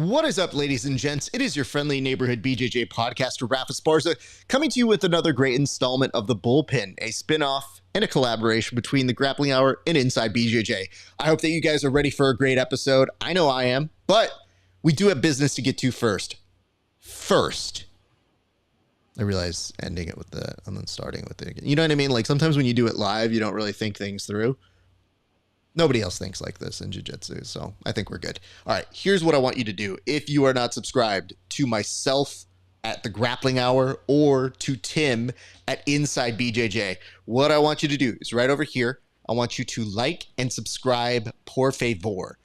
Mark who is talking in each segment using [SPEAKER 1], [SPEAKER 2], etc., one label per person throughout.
[SPEAKER 1] What is up, ladies and gents? It is your friendly neighborhood BJJ podcaster, RAF ESPARZA, coming to you with another great installment of The Bullpen, a spin-off and a collaboration between the Grappling Hour and Inside BJJ. I hope that you guys are ready for a great episode. I know I am, but we do have business to get to first. I realize ending it with the, and then starting with it again. You know what I mean? Like sometimes when you do it live, you don't really think things through. Nobody else thinks like this in jiu-jitsu, so I think we're good. All right, here's what I want you to do. If you are not subscribed to myself at the Grappling Hour or to Tim at Inside BJJ, what I want you to do is right over here, I want you to like and subscribe, por favor,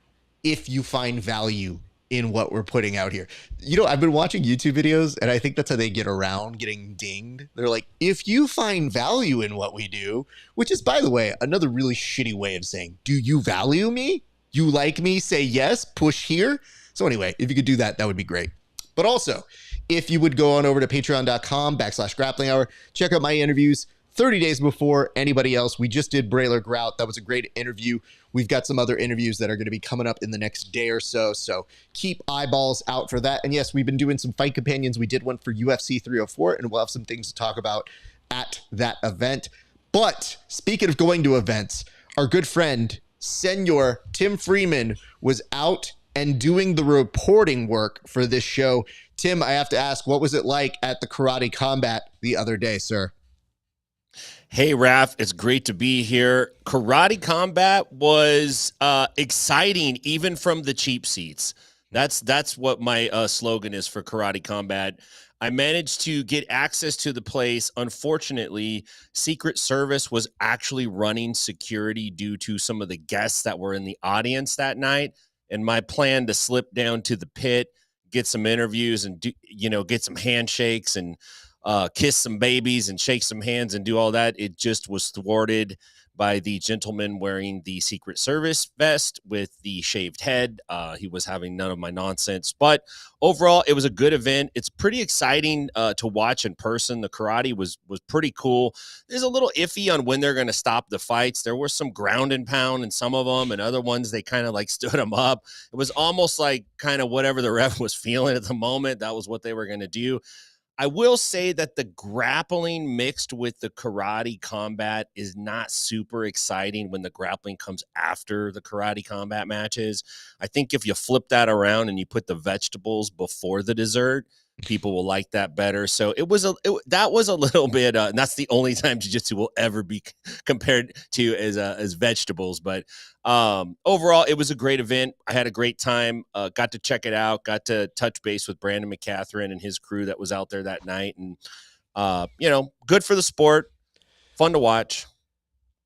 [SPEAKER 1] if you find value in what we're putting out here. You know, I've been watching YouTube videos, and I think that's how they get around getting dinged. They're like, if you find value in what we do, which is, by the way, another really shitty way of saying, do you value me? You like me? Say yes, push here. So anyway, if you could do that, that would be great. But also, if you would go on over to patreon.com/grappling hour, check out my interviews 30 days before anybody else. We just did Brailer Grout. That was a great interview. We've got some other interviews that are going to be coming up in the next day or so. So keep eyeballs out for that. And yes, we've been doing some fight companions. We did one for UFC 304, and we'll have some things to talk about at that event. But speaking of going to events, our good friend, Senor Tim Freeman, was out and doing the reporting work for this show. Tim, I have to ask, what was it like at the Karate Combat the other day, sir?
[SPEAKER 2] Hey, Raf, it's great to be here. Karate Combat was exciting, even from the cheap seats. That's what my slogan is for Karate Combat. I managed to get access to the place. Unfortunately, Secret Service was actually running security due to some of the guests that were in the audience that night. And my plan to slip down to the pit, get some interviews and get some handshakes and kiss some babies and shake some hands and do all that. It just was thwarted by the gentleman wearing the Secret Service vest with the shaved head. He was having none of my nonsense. But overall, it was a good event. It's pretty exciting to watch in person. The karate was pretty cool. There's a little iffy on when they're going to stop the fights. There was some ground and pound in some of them, and other ones they kind of like stood them up. It was almost like kind of whatever the ref was feeling at the moment. That was what they were going to do. I will say that the grappling mixed with the karate combat is not super exciting when the grappling comes after the karate combat matches. I think if you flip that around and you put the vegetables before the dessert, people will like that better. So that was a little bit, and that's the only time jiu-jitsu will ever be compared to as vegetables. But overall, it was a great event. I had a great time. Got to check it out. Got to touch base with Brandon McCatherine and his crew that was out there that night. And good for the sport. Fun to watch.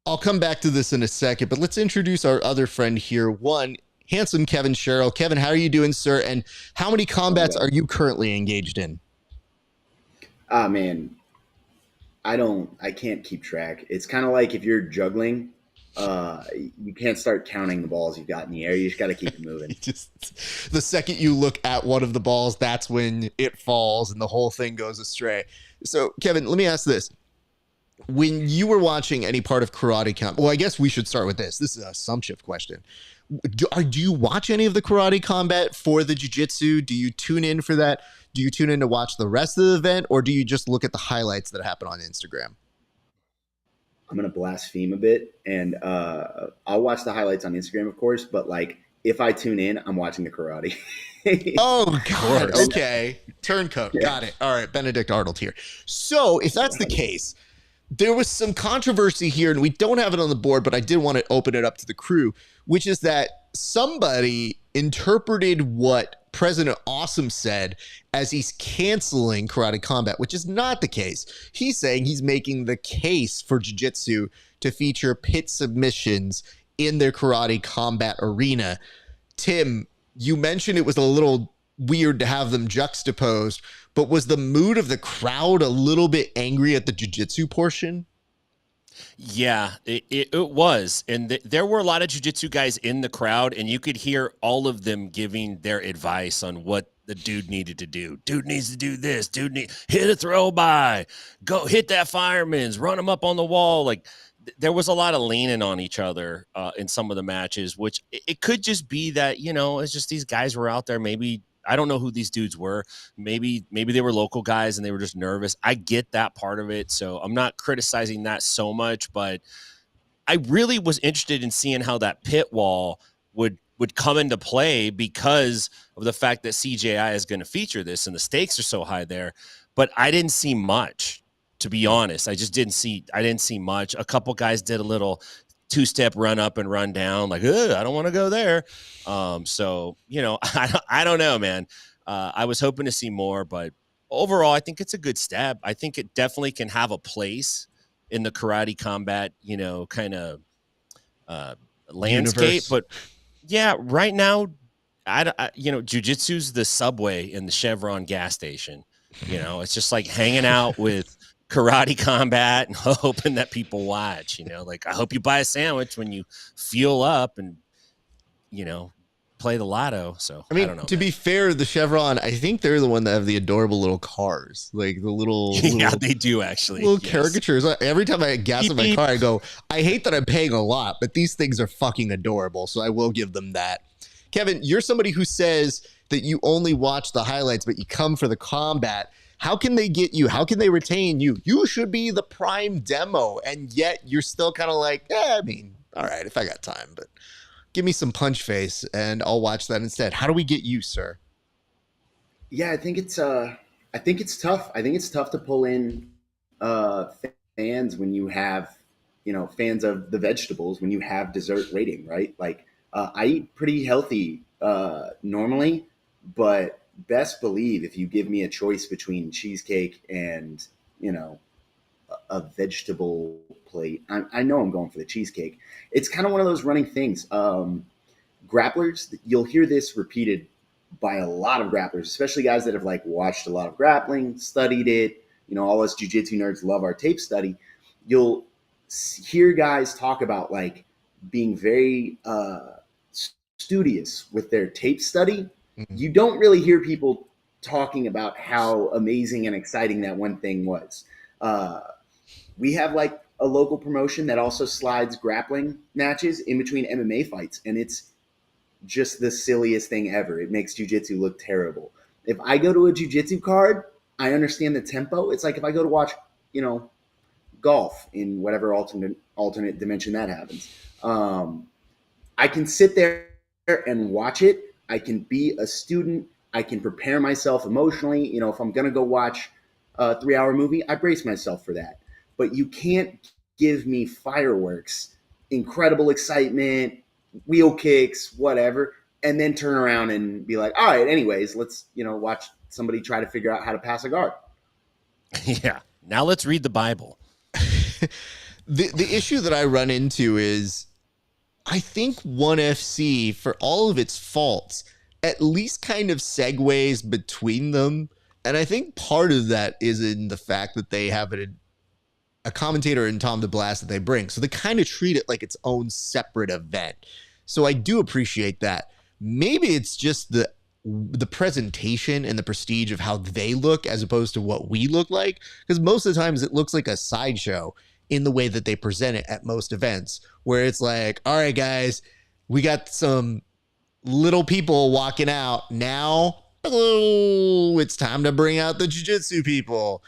[SPEAKER 1] I'll come back to this in a second, but let's introduce our other friend here. One, handsome Kevin Sherrill. Kevin, how are you doing, sir? And how many combats are you currently engaged in?
[SPEAKER 3] Man, I can't keep track. It's kind of like if you're juggling, you can't start counting the balls you've got in the air. You just got to keep it moving.
[SPEAKER 1] The second you look at one of the balls, that's when it falls and the whole thing goes astray. So, Kevin, let me ask this. When you were watching any part of Karate Combat, well, I guess we should start with this. This is a some shift question. Do you watch any of the Karate Combat for the jiu-jitsu? Do you tune in for that? Do you tune in to watch the rest of the event, or do you just look at the highlights that happen on Instagram?
[SPEAKER 3] I'm going to blaspheme a bit, and I'll watch the highlights on Instagram, of course, but like if I tune in, I'm watching the karate.
[SPEAKER 1] Oh, God. Okay. Turncoat. Yeah. Got it. All right. Benedict Arnold here. So if that's the case, there was some controversy here, and we don't have it on the board, but I did want to open it up to the crew, which is that somebody interpreted what President Awesome said as he's canceling Karate Combat, which is not the case. He's saying he's making the case for jiu-jitsu to feature pit submissions in their Karate Combat arena. Tim, you mentioned it was a little weird to have them juxtaposed, but was the mood of the crowd a little bit angry at the jiu-jitsu portion?
[SPEAKER 2] Yeah, it was. And there were a lot of jiu-jitsu guys in the crowd, and you could hear all of them giving their advice on what the dude needed to do. Dude needs to do this. Hit a throw by. Go hit that fireman's. Run him up on the wall. Like, there was a lot of leaning on each other in some of the matches, which it could just be that, it's just these guys were out there maybe I don't know who these dudes were. Maybe they were local guys and they were just nervous. I get that part of it, so I'm not criticizing that so much, but I really was interested in seeing how that pit wall would come into play because of the fact that CJI is going to feature this and the stakes are so high there. But I didn't see much, to be honest. I didn't see much. A couple guys did a little two-step run up and run down, like, I don't want to go there. So, I don't know, man. I was hoping to see more, but overall, I think it's a good step. I think it definitely can have a place in the karate combat, kind of landscape.
[SPEAKER 1] Universe.
[SPEAKER 2] But yeah, right now, jujitsu's the Subway in the Chevron gas station. It's just like hanging out with karate combat and hoping that people watch. Like, I hope you buy a sandwich when you fuel up and play the lotto. So
[SPEAKER 1] I mean,
[SPEAKER 2] don't know,
[SPEAKER 1] to be fair, the Chevron, I think they're the one that have the adorable little cars, like the little
[SPEAKER 2] yeah, they do actually.
[SPEAKER 1] Little caricatures. Every time I gas in my car, I go, I hate that I'm paying a lot, but these things are fucking adorable. So I will give them that. Kevin, you're somebody who says that you only watch the highlights, but you come for the combat. How can they get you? How can they retain you? You should be the prime demo, and yet you're still kind of like, I mean, all right, if I got time, but give me some punch face, and I'll watch that instead. How do we get you, sir?
[SPEAKER 3] Yeah, I think it's tough. I think it's tough to pull in fans when you have, fans of the vegetables, when you have dessert rating, right? Like, I eat pretty healthy normally, but best believe if you give me a choice between cheesecake and, a vegetable plate, I know I'm going for the cheesecake. It's kind of one of those running things. Grapplers, you'll hear this repeated by a lot of grapplers, especially guys that have like watched a lot of grappling, studied it. All us jiu-jitsu nerds love our tape study. You'll hear guys talk about like being very studious with their tape study. Mm-hmm. You don't really hear people talking about how amazing and exciting that one thing was. We have like a local promotion that also slides grappling matches in between MMA fights, and it's just the silliest thing ever. It makes jiu-jitsu look terrible. If I go to a jiu-jitsu card, I understand the tempo. It's like if I go to watch, golf in whatever alternate dimension that happens. I can sit there and watch it. I can be a student. I can prepare myself emotionally. If I'm going to go watch a 3-hour movie, I brace myself for that. But you can't give me fireworks, incredible excitement, wheel kicks, whatever, and then turn around and be like, all right, anyways, let's, watch somebody try to figure out how to pass a guard.
[SPEAKER 2] Yeah. Now let's read the Bible.
[SPEAKER 1] The issue that I run into is I think 1FC, for all of its faults, at least kind of segues between them. And I think part of that is in the fact that they have a commentator in Tom DeBlas that they bring. So they kind of treat it like its own separate event. So I do appreciate that. Maybe it's just the presentation and the prestige of how they look as opposed to what we look like. Because most of the times it looks like a sideshow in the way that they present it at most events, where it's like, all right, guys, we got some little people walking out now. Oh, it's time to bring out the jiu-jitsu people.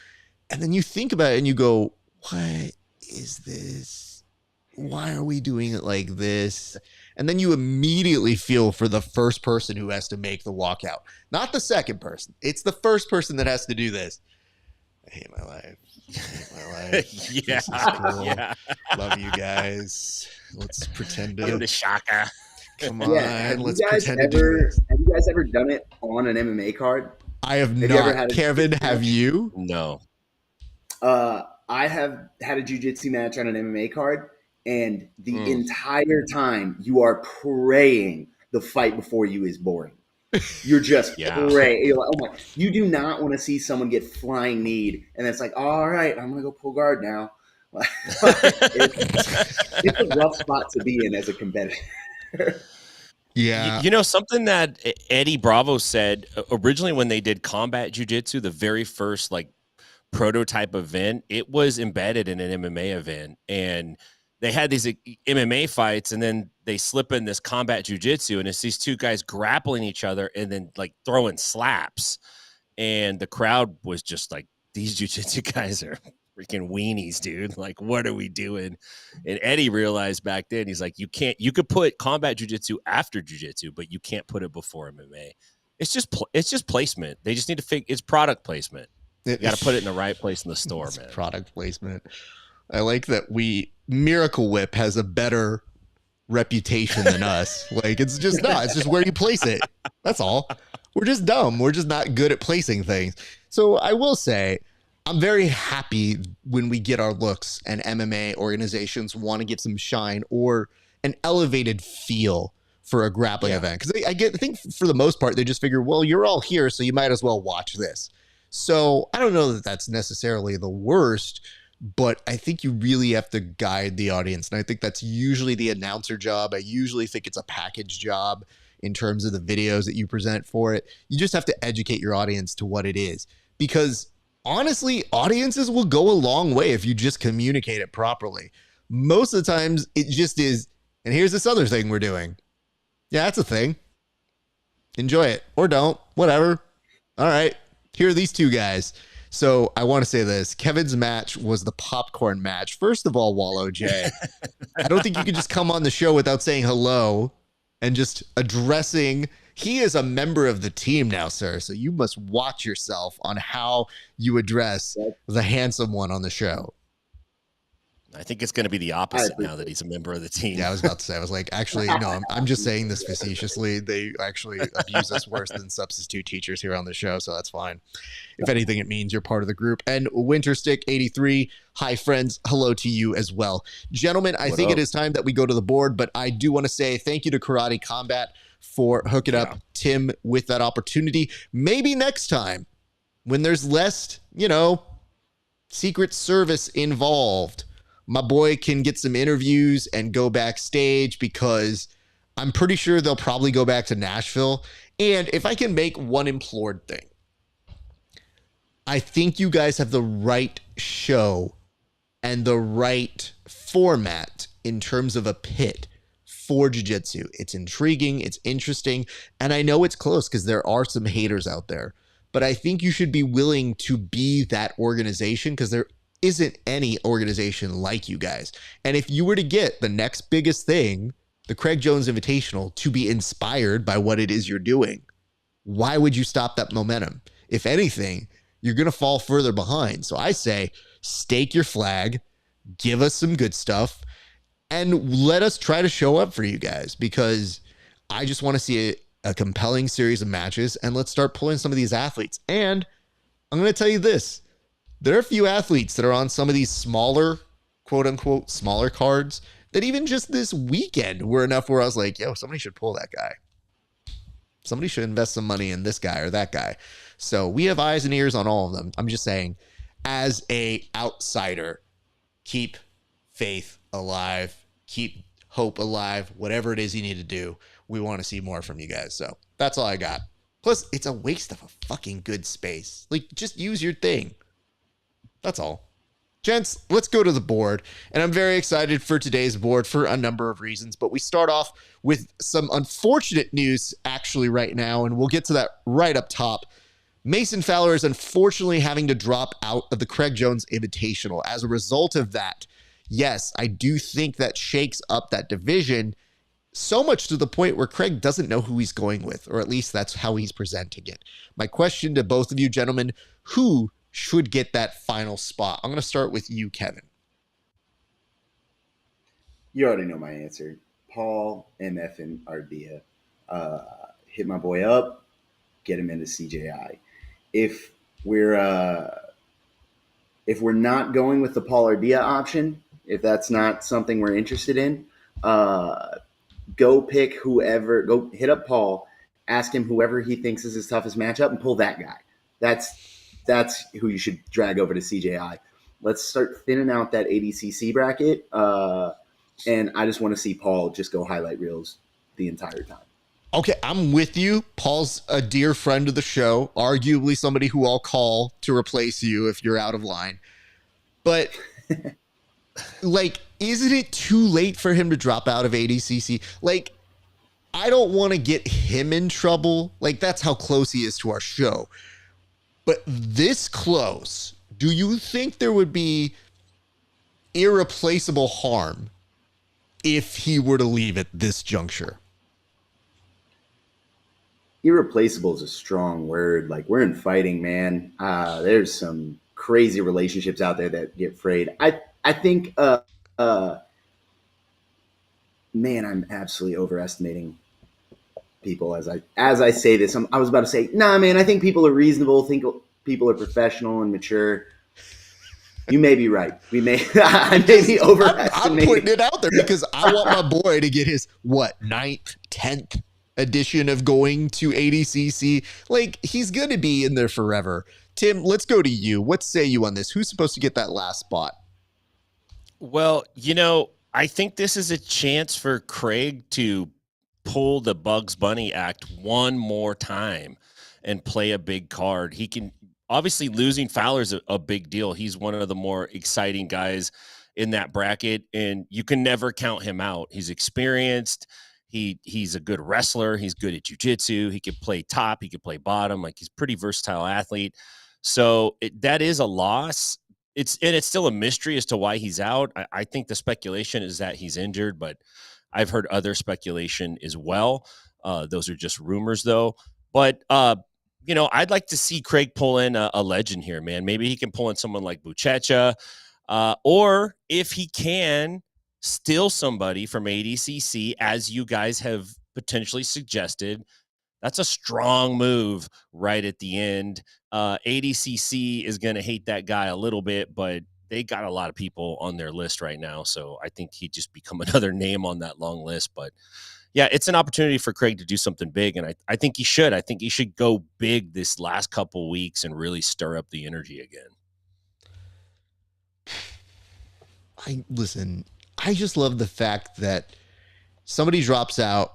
[SPEAKER 1] And then you think about it and you go, what is this? Why are we doing it like this? And then you immediately feel for the first person who has to make the walkout, not the second person. It's the first person that has to do this. I hate my life. I hate my life.
[SPEAKER 2] Yeah. Cool. Yeah.
[SPEAKER 1] Love you guys. Let's pretend to.
[SPEAKER 2] Go to Shaka.
[SPEAKER 1] Come on. Let's pretend
[SPEAKER 3] to
[SPEAKER 1] do this.
[SPEAKER 3] Have you guys ever done it on an MMA card?
[SPEAKER 1] I have not. Kevin, have you?
[SPEAKER 2] No.
[SPEAKER 3] I have had a jiu-jitsu match on an MMA card, and the entire time you are praying the fight before you is boring. You're just praying. You're like, oh my! You do not want to see someone get flying kneed, and it's like, all right, I'm gonna go pull guard now. It's a rough spot to be in as a competitor.
[SPEAKER 1] Yeah.
[SPEAKER 2] Something that Eddie Bravo said originally when they did combat jiu-jitsu, the very first prototype event, it was embedded in an MMA event, and they had these MMA fights, and then they slip in this combat jujitsu, and it's these two guys grappling each other and then like throwing slaps. And the crowd was just like, these jujitsu guys are freaking weenies, dude. Like, what are we doing? And Eddie realized back then, he's like, you could put combat jujitsu after jujitsu, but you can't put it before MMA. It's just placement. They just need to it's product placement. You got to put it in the right place in the store, man.
[SPEAKER 1] Product placement. I like that Miracle Whip has a better reputation than us. Like, it's just where you place it. That's all. We're just dumb. We're just not good at placing things. So I will say, I'm very happy when we get our looks and MMA organizations want to get some shine or an elevated feel for a grappling event. Because I think for the most part, they just figure, well, you're all here, so you might as well watch this. So I don't know that that's necessarily the worst, but I think you really have to guide the audience. And I think that's usually the announcer job. I usually think it's a package job in terms of the videos that you present for it. You just have to educate your audience to what it is. Because honestly, audiences will go a long way if you just communicate it properly. Most of the times it just is, and here's this other thing we're doing. Yeah, that's a thing. Enjoy it or don't, whatever. All right, here are these two guys. So I want to say this. Kevin's match was the popcorn match. First of all, Wallow J, I don't think you could just come on the show without saying hello and just addressing. He is a member of the team now, sir. So you must watch yourself on how you address the handsome one on the show.
[SPEAKER 2] I think it's going to be the opposite now that he's a member of the team.
[SPEAKER 1] Yeah, I was about to say, I was like, actually, no, I'm just saying this facetiously. They actually abuse us worse than substitute teachers here on the show, so that's fine. If anything, it means you're part of the group. And Winterstick83, hi, friends. Hello to you as well. Gentlemen, I think it is time that we go to the board, but I do want to say thank you to Karate Combat for hooking up Tim with that opportunity. Maybe next time, when there's less, Secret Service involved, my boy can get some interviews and go backstage, because I'm pretty sure they'll probably go back to Nashville. And if I can make one implored thing, I think you guys have the right show and the right format in terms of a pit for jiu-jitsu. It's intriguing, it's interesting, and I know it's close because there are some haters out there, but I think you should be willing to be that organization, because there isn't any organization like you guys. And if you were to get the next biggest thing, the Craig Jones Invitational, to be inspired by what it is you're doing, why would you stop that momentum? If anything, you're going to fall further behind. So I say, stake your flag, give us some good stuff, and let us try to show up for you guys, because I just want to see a compelling series of matches, and let's start pulling some of these athletes. And I'm going to tell you this. There are a few athletes that are on some of these smaller, quote unquote, smaller cards that even just this weekend were enough where I was like, yo, somebody should pull that guy. Somebody should invest some money in this guy or that guy. So we have eyes and ears on all of them. I'm just saying, as a outsider, keep faith alive, keep hope alive, whatever it is you need to do. We want to see more from you guys. So that's all I got. Plus, it's a waste of a fucking good space. Like, just use your thing. That's all. Gents, let's go to the board. And I'm very excited for today's board for a number of reasons. But we start off with some unfortunate news actually right now, and we'll get to that right up top. Mason Fowler is unfortunately having to drop out of the Craig Jones Invitational. As a result of that, yes, I do think that shakes up that division, so much to the point where Craig doesn't know who he's going with, or at least that's how he's presenting it. My question to both of you gentlemen, who should get that final spot? I'm going to start with you, Kevin.
[SPEAKER 3] You already know my answer. Paul MF and Ardea. Hit my boy up, get him into CJI. If we're not going with the Paul Ardea option, if that's not something we're interested in, go pick whoever. Go hit up Paul, ask him whoever he thinks is his toughest matchup, and pull that guy. That's who you should drag over to CJI. Let's start thinning out that ADCC bracket. And I just want to see Paul just go highlight reels the entire time.
[SPEAKER 1] Okay, I'm with you. Paul's a dear friend of the show, arguably somebody who I'll call to replace you if you're out of line. But Like, isn't it too late for him to drop out of ADCC? Like, I don't want to get him in trouble. Like, that's how close he is to our show. But this close, do you think there would be irreplaceable harm if he were to leave at this juncture?
[SPEAKER 3] Irreplaceable is a strong word. Like, we're in fighting, man. There's some crazy relationships out there that get frayed. I think, man, I'm absolutely overestimating people as I say this. I was about to say, nah, man, I think people are reasonable. Think people are professional and mature. You may be right. I may be overestimating.
[SPEAKER 1] I'm putting it out there because I want my boy to get his, 9th, 10th edition of going to ADCC. Like, he's going to be in there forever. Tim, let's go to you. What say you on this? Who's supposed to get that last spot?
[SPEAKER 2] Well, I think this is a chance for Craig to pull the Bugs Bunny act one more time and play a big card. He can obviously, losing Fowler's a big deal. He's one of the more exciting guys in that bracket, and you can never count him out. He's experienced. He's a good wrestler. He's good at jiu-jitsu. He could play top. He could play bottom. Like, he's a pretty versatile athlete. So that is a loss. It's still a mystery as to why he's out. I think the speculation is that he's injured, but I've heard other speculation as well. Those are just rumors, though. But I'd like to see Craig pull in a legend here, man. Maybe he can pull in someone like Buchecha, or if he can steal somebody from ADCC, as you guys have potentially suggested. That's a strong move right at the end. ADCC is going to hate that guy a little bit, but they got a lot of people on their list right now. So I think he'd just become another name on that long list. But yeah, it's an opportunity for Craig to do something big. And I think he should. I think he should go big this last couple weeks and really stir up the energy again.
[SPEAKER 1] Listen, I just love the fact that somebody drops out,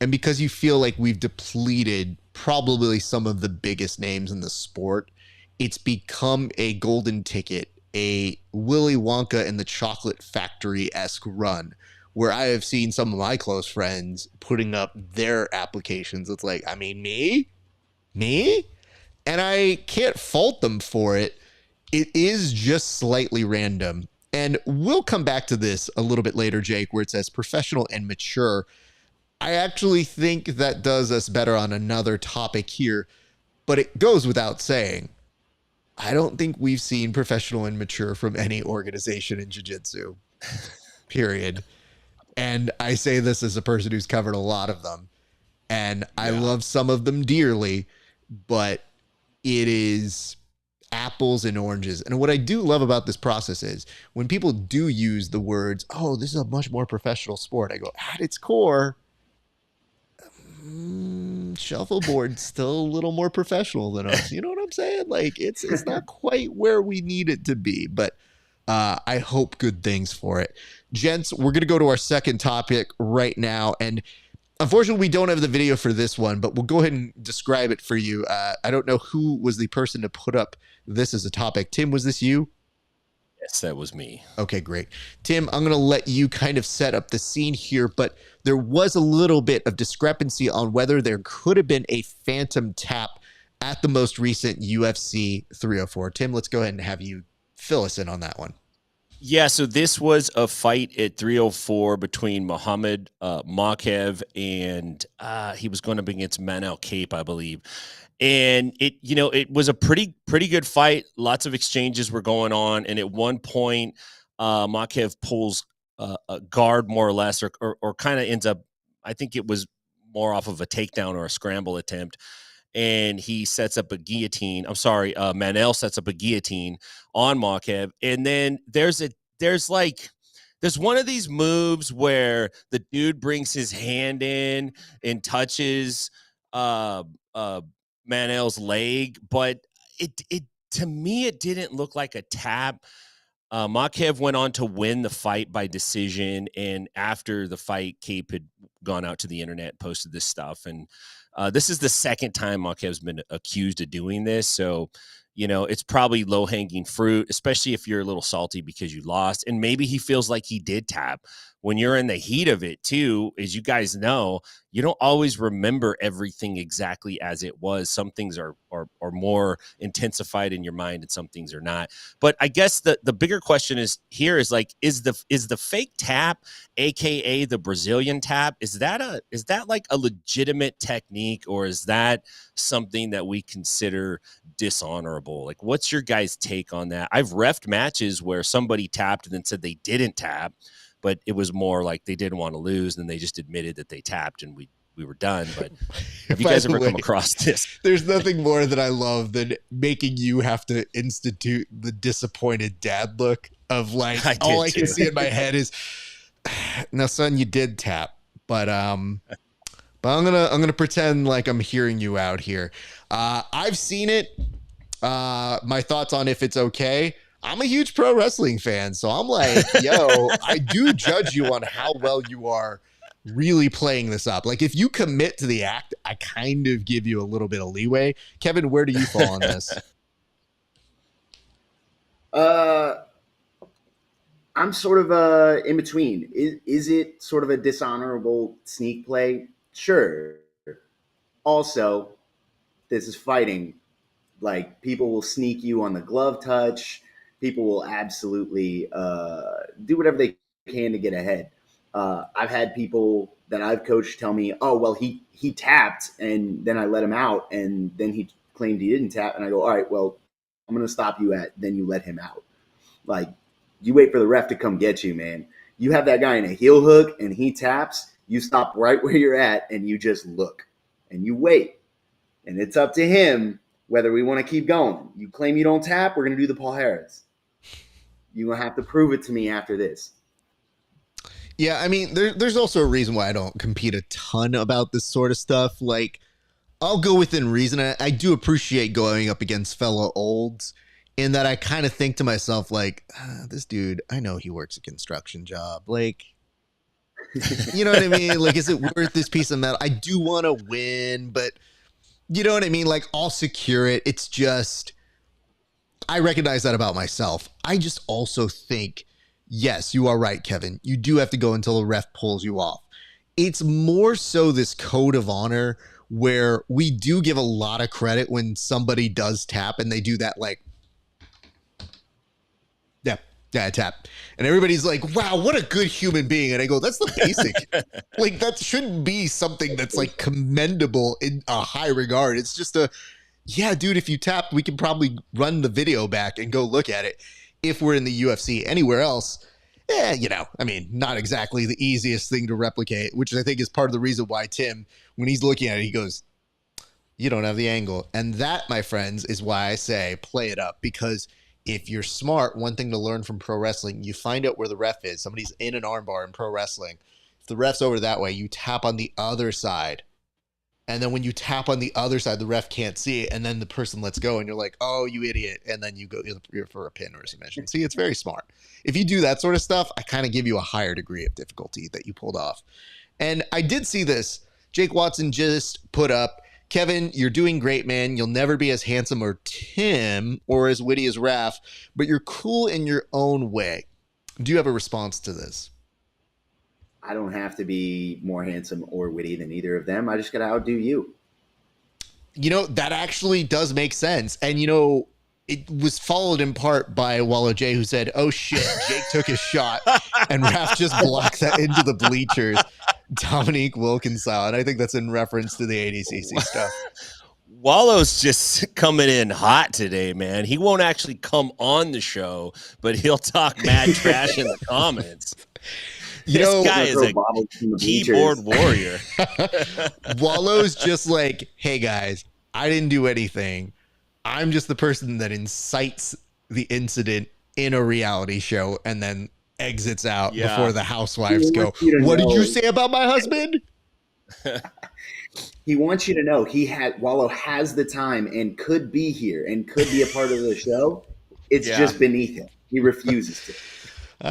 [SPEAKER 1] and because you feel like we've depleted probably some of the biggest names in the sport, it's become a golden ticket, a Willy Wonka and the Chocolate Factory-esque run, where I have seen some of my close friends putting up their applications. It's like, I mean, me? And I can't fault them for it. It is just slightly random. And we'll come back to this a little bit later, Jake, where it says professional and mature. I actually think that does us better on another topic here, but it goes without saying, I don't think we've seen professional and mature from any organization in jiu-jitsu, period. And I say this as a person who's covered a lot of them, and I love some of them dearly, but it is apples and oranges. And what I do love about this process is when people do use the words, oh, this is a much more professional sport, I go, at its core, shuffleboard's still a little more professional than us. You know what I'm saying? Like, it's not quite where we need it to be, but I hope good things for it. Gents, we're going to go to our second topic right now. And unfortunately, we don't have the video for this one, but we'll go ahead and describe it for you. I don't know who was the person to put up this as a topic. Tim, was this you?
[SPEAKER 2] Yes, that was me.
[SPEAKER 1] Okay, great. Tim, I'm going to let you kind of set up the scene here, but there was a little bit of discrepancy on whether there could have been a phantom tap at the most recent UFC 304. Tim, let's go ahead and have you fill us in on that one.
[SPEAKER 2] Yeah, so this was a fight at 304 between Muhammad Makhachev and he was going up against Manel Cape, I believe. And it was a pretty good fight. Lots of exchanges were going on, and at one point, Makhachev pulls a guard more or less, or kind of ends up. I think it was more off of a takedown or a scramble attempt, and he sets up a guillotine. I'm sorry, Manel sets up a guillotine on Makhachev, and then there's one of these moves where the dude brings his hand in and touches Manel's leg, but it to me it didn't look like a tap. Makhachev went on to win the fight by decision, and after the fight, Cape had gone out to the internet and posted this stuff, and this is the second time Makhachev's been accused of doing this, so you know, it's probably low hanging fruit, especially if you're a little salty because you lost. And maybe he feels like he did tap. When you're in the heat of it too, as you guys know, you don't always remember everything exactly as it was. Some things are more intensified in your mind and some things are not. But I guess the bigger question is like, is the fake tap, AKA the Brazilian tap, is that like a legitimate technique, or is that something that we consider dishonorable? Like, what's your guys' take on that? I've reffed matches where somebody tapped and then said they didn't tap, but it was more like they didn't want to lose and they just admitted that they tapped and we were done. But have you guys ever come across this?
[SPEAKER 1] There's nothing more that I love than making you have to institute the disappointed dad look of like, all I can see in my head is, now son, you did tap, but I'm gonna pretend like I'm hearing you out here. I've seen it. My thoughts on if it's okay. I'm a huge pro wrestling fan, so I'm like, yo, I do judge you on how well you are really playing this up. Like, if you commit to the act, I kind of give you a little bit of leeway. Kevin, where do you fall on this?
[SPEAKER 3] I'm sort of in between. Is it sort of a dishonorable sneak play? Sure. Also, this is fighting. Like, people will sneak you on the glove touch. People will absolutely do whatever they can to get ahead. I've had people that I've coached tell me, oh, well, he tapped and then I let him out and then he claimed he didn't tap. And I go, all right, well, I'm going to stop you at then you let him out. Like, you wait for the ref to come get you, man. You have that guy in a heel hook and he taps, you stop right where you're at and you just look and you wait. And it's up to him whether we want to keep going. You claim you don't tap, we're going to do the Paul Harris. You're going to have to prove it to me after this.
[SPEAKER 1] Yeah, I mean, there's also a reason why I don't compete a ton about this sort of stuff. Like, I'll go within reason. I do appreciate going up against fellow olds in that I kind of think to myself, like, this dude, I know he works a construction job. Like, you know what I mean? Like, is it worth this piece of metal? I do want to win, but you know what I mean? Like, I'll secure it. It's just, I recognize that about myself. I just also think, yes, you are right, Kevin. You do have to go until the ref pulls you off. It's more so this code of honor where we do give a lot of credit when somebody does tap and they do that, like, yeah, tap. And everybody's like, wow, what a good human being. And I go, that's the basic. Like, that shouldn't be something that's like commendable in a high regard. It's just yeah, dude, if you tap, we can probably run the video back and go look at it. If we're in the UFC, anywhere else, you know, I mean, not exactly the easiest thing to replicate, which I think is part of the reason why Tim, when he's looking at it, he goes, you don't have the angle. And that, my friends, is why I say play it up, because if you're smart, one thing to learn from pro wrestling, you find out where the ref is. Somebody's in an armbar in pro wrestling. If the ref's over that way, you tap on the other side. And then when you tap on the other side, the ref can't see it. And then the person lets go and you're like, oh, you idiot. And then you go for a pin or a submission. See, it's very smart. If you do that sort of stuff, I kind of give you a higher degree of difficulty that you pulled off. And I did see this. Jake Watson just put up, Kevin, you're doing great, man. You'll never be as handsome or Tim or as witty as Raf, but you're cool in your own way. Do you have a response to this?
[SPEAKER 3] I don't have to be more handsome or witty than either of them. I just got to outdo you.
[SPEAKER 1] You know, that actually does make sense. And, you know, it was followed in part by Wallow J, who said, oh, shit, Jake took his shot. And Raf just blocked that into the bleachers. Dominique Wilkins style. And I think that's in reference to the ADCC stuff.
[SPEAKER 2] Wallow's just coming in hot today, man. He won't actually come on the show, but he'll talk mad trash in the comments. This guy is a keyboard warrior.
[SPEAKER 1] Wallow's just like, hey, guys, I didn't do anything. I'm just the person that incites the incident in a reality show and then exits out before the housewives go, what did you say about my husband?
[SPEAKER 3] He wants you to know Wallow has the time and could be here and could be a part of the show. It's just beneath him. He refuses to.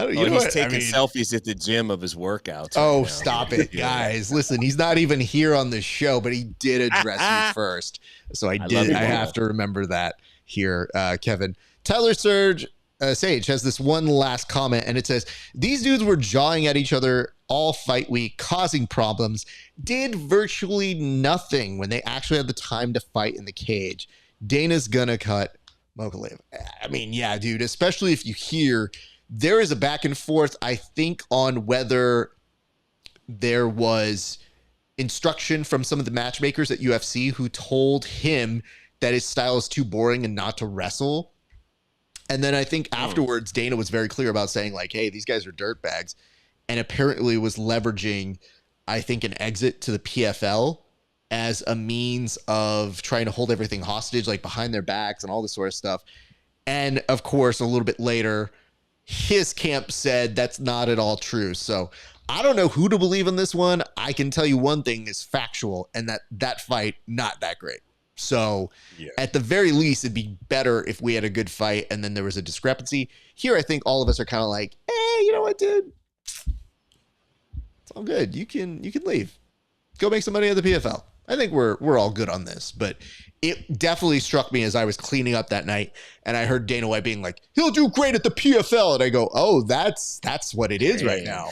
[SPEAKER 2] He's taking selfies at the gym of his workouts.
[SPEAKER 1] Oh, stop it, guys. Listen, he's not even here on this show, but he did address you first. So I have to remember that. here, Kevin. Tyler Sage has this one last comment, and it says, these dudes were jawing at each other all fight week, causing problems, did virtually nothing when they actually had the time to fight in the cage. Dana's gonna cut Mokalev. I mean, yeah, dude, especially if you hear there is a back and forth, I think, on whether there was instruction from some of the matchmakers at UFC who told him that his style is too boring and not to wrestle. And then I think afterwards, Dana was very clear about saying, like, hey, these guys are dirtbags, and apparently was leveraging, I think, an exit to the PFL as a means of trying to hold everything hostage, like behind their backs and all this sort of stuff. And of course, a little bit later, his camp said that's not at all true. So I don't know who to believe in this one. I can tell you one thing is factual, and that fight, not that great. So at the very least, it'd be better if we had a good fight and then there was a discrepancy. Here, I think all of us are kind of like, hey, you know what, dude? It's all good. You can leave. Go make some money at the PFL. I think we're all good on this, but it definitely struck me as I was cleaning up that night and I heard Dana White being like, he'll do great at the PFL. And I go, oh, that's what it is right now.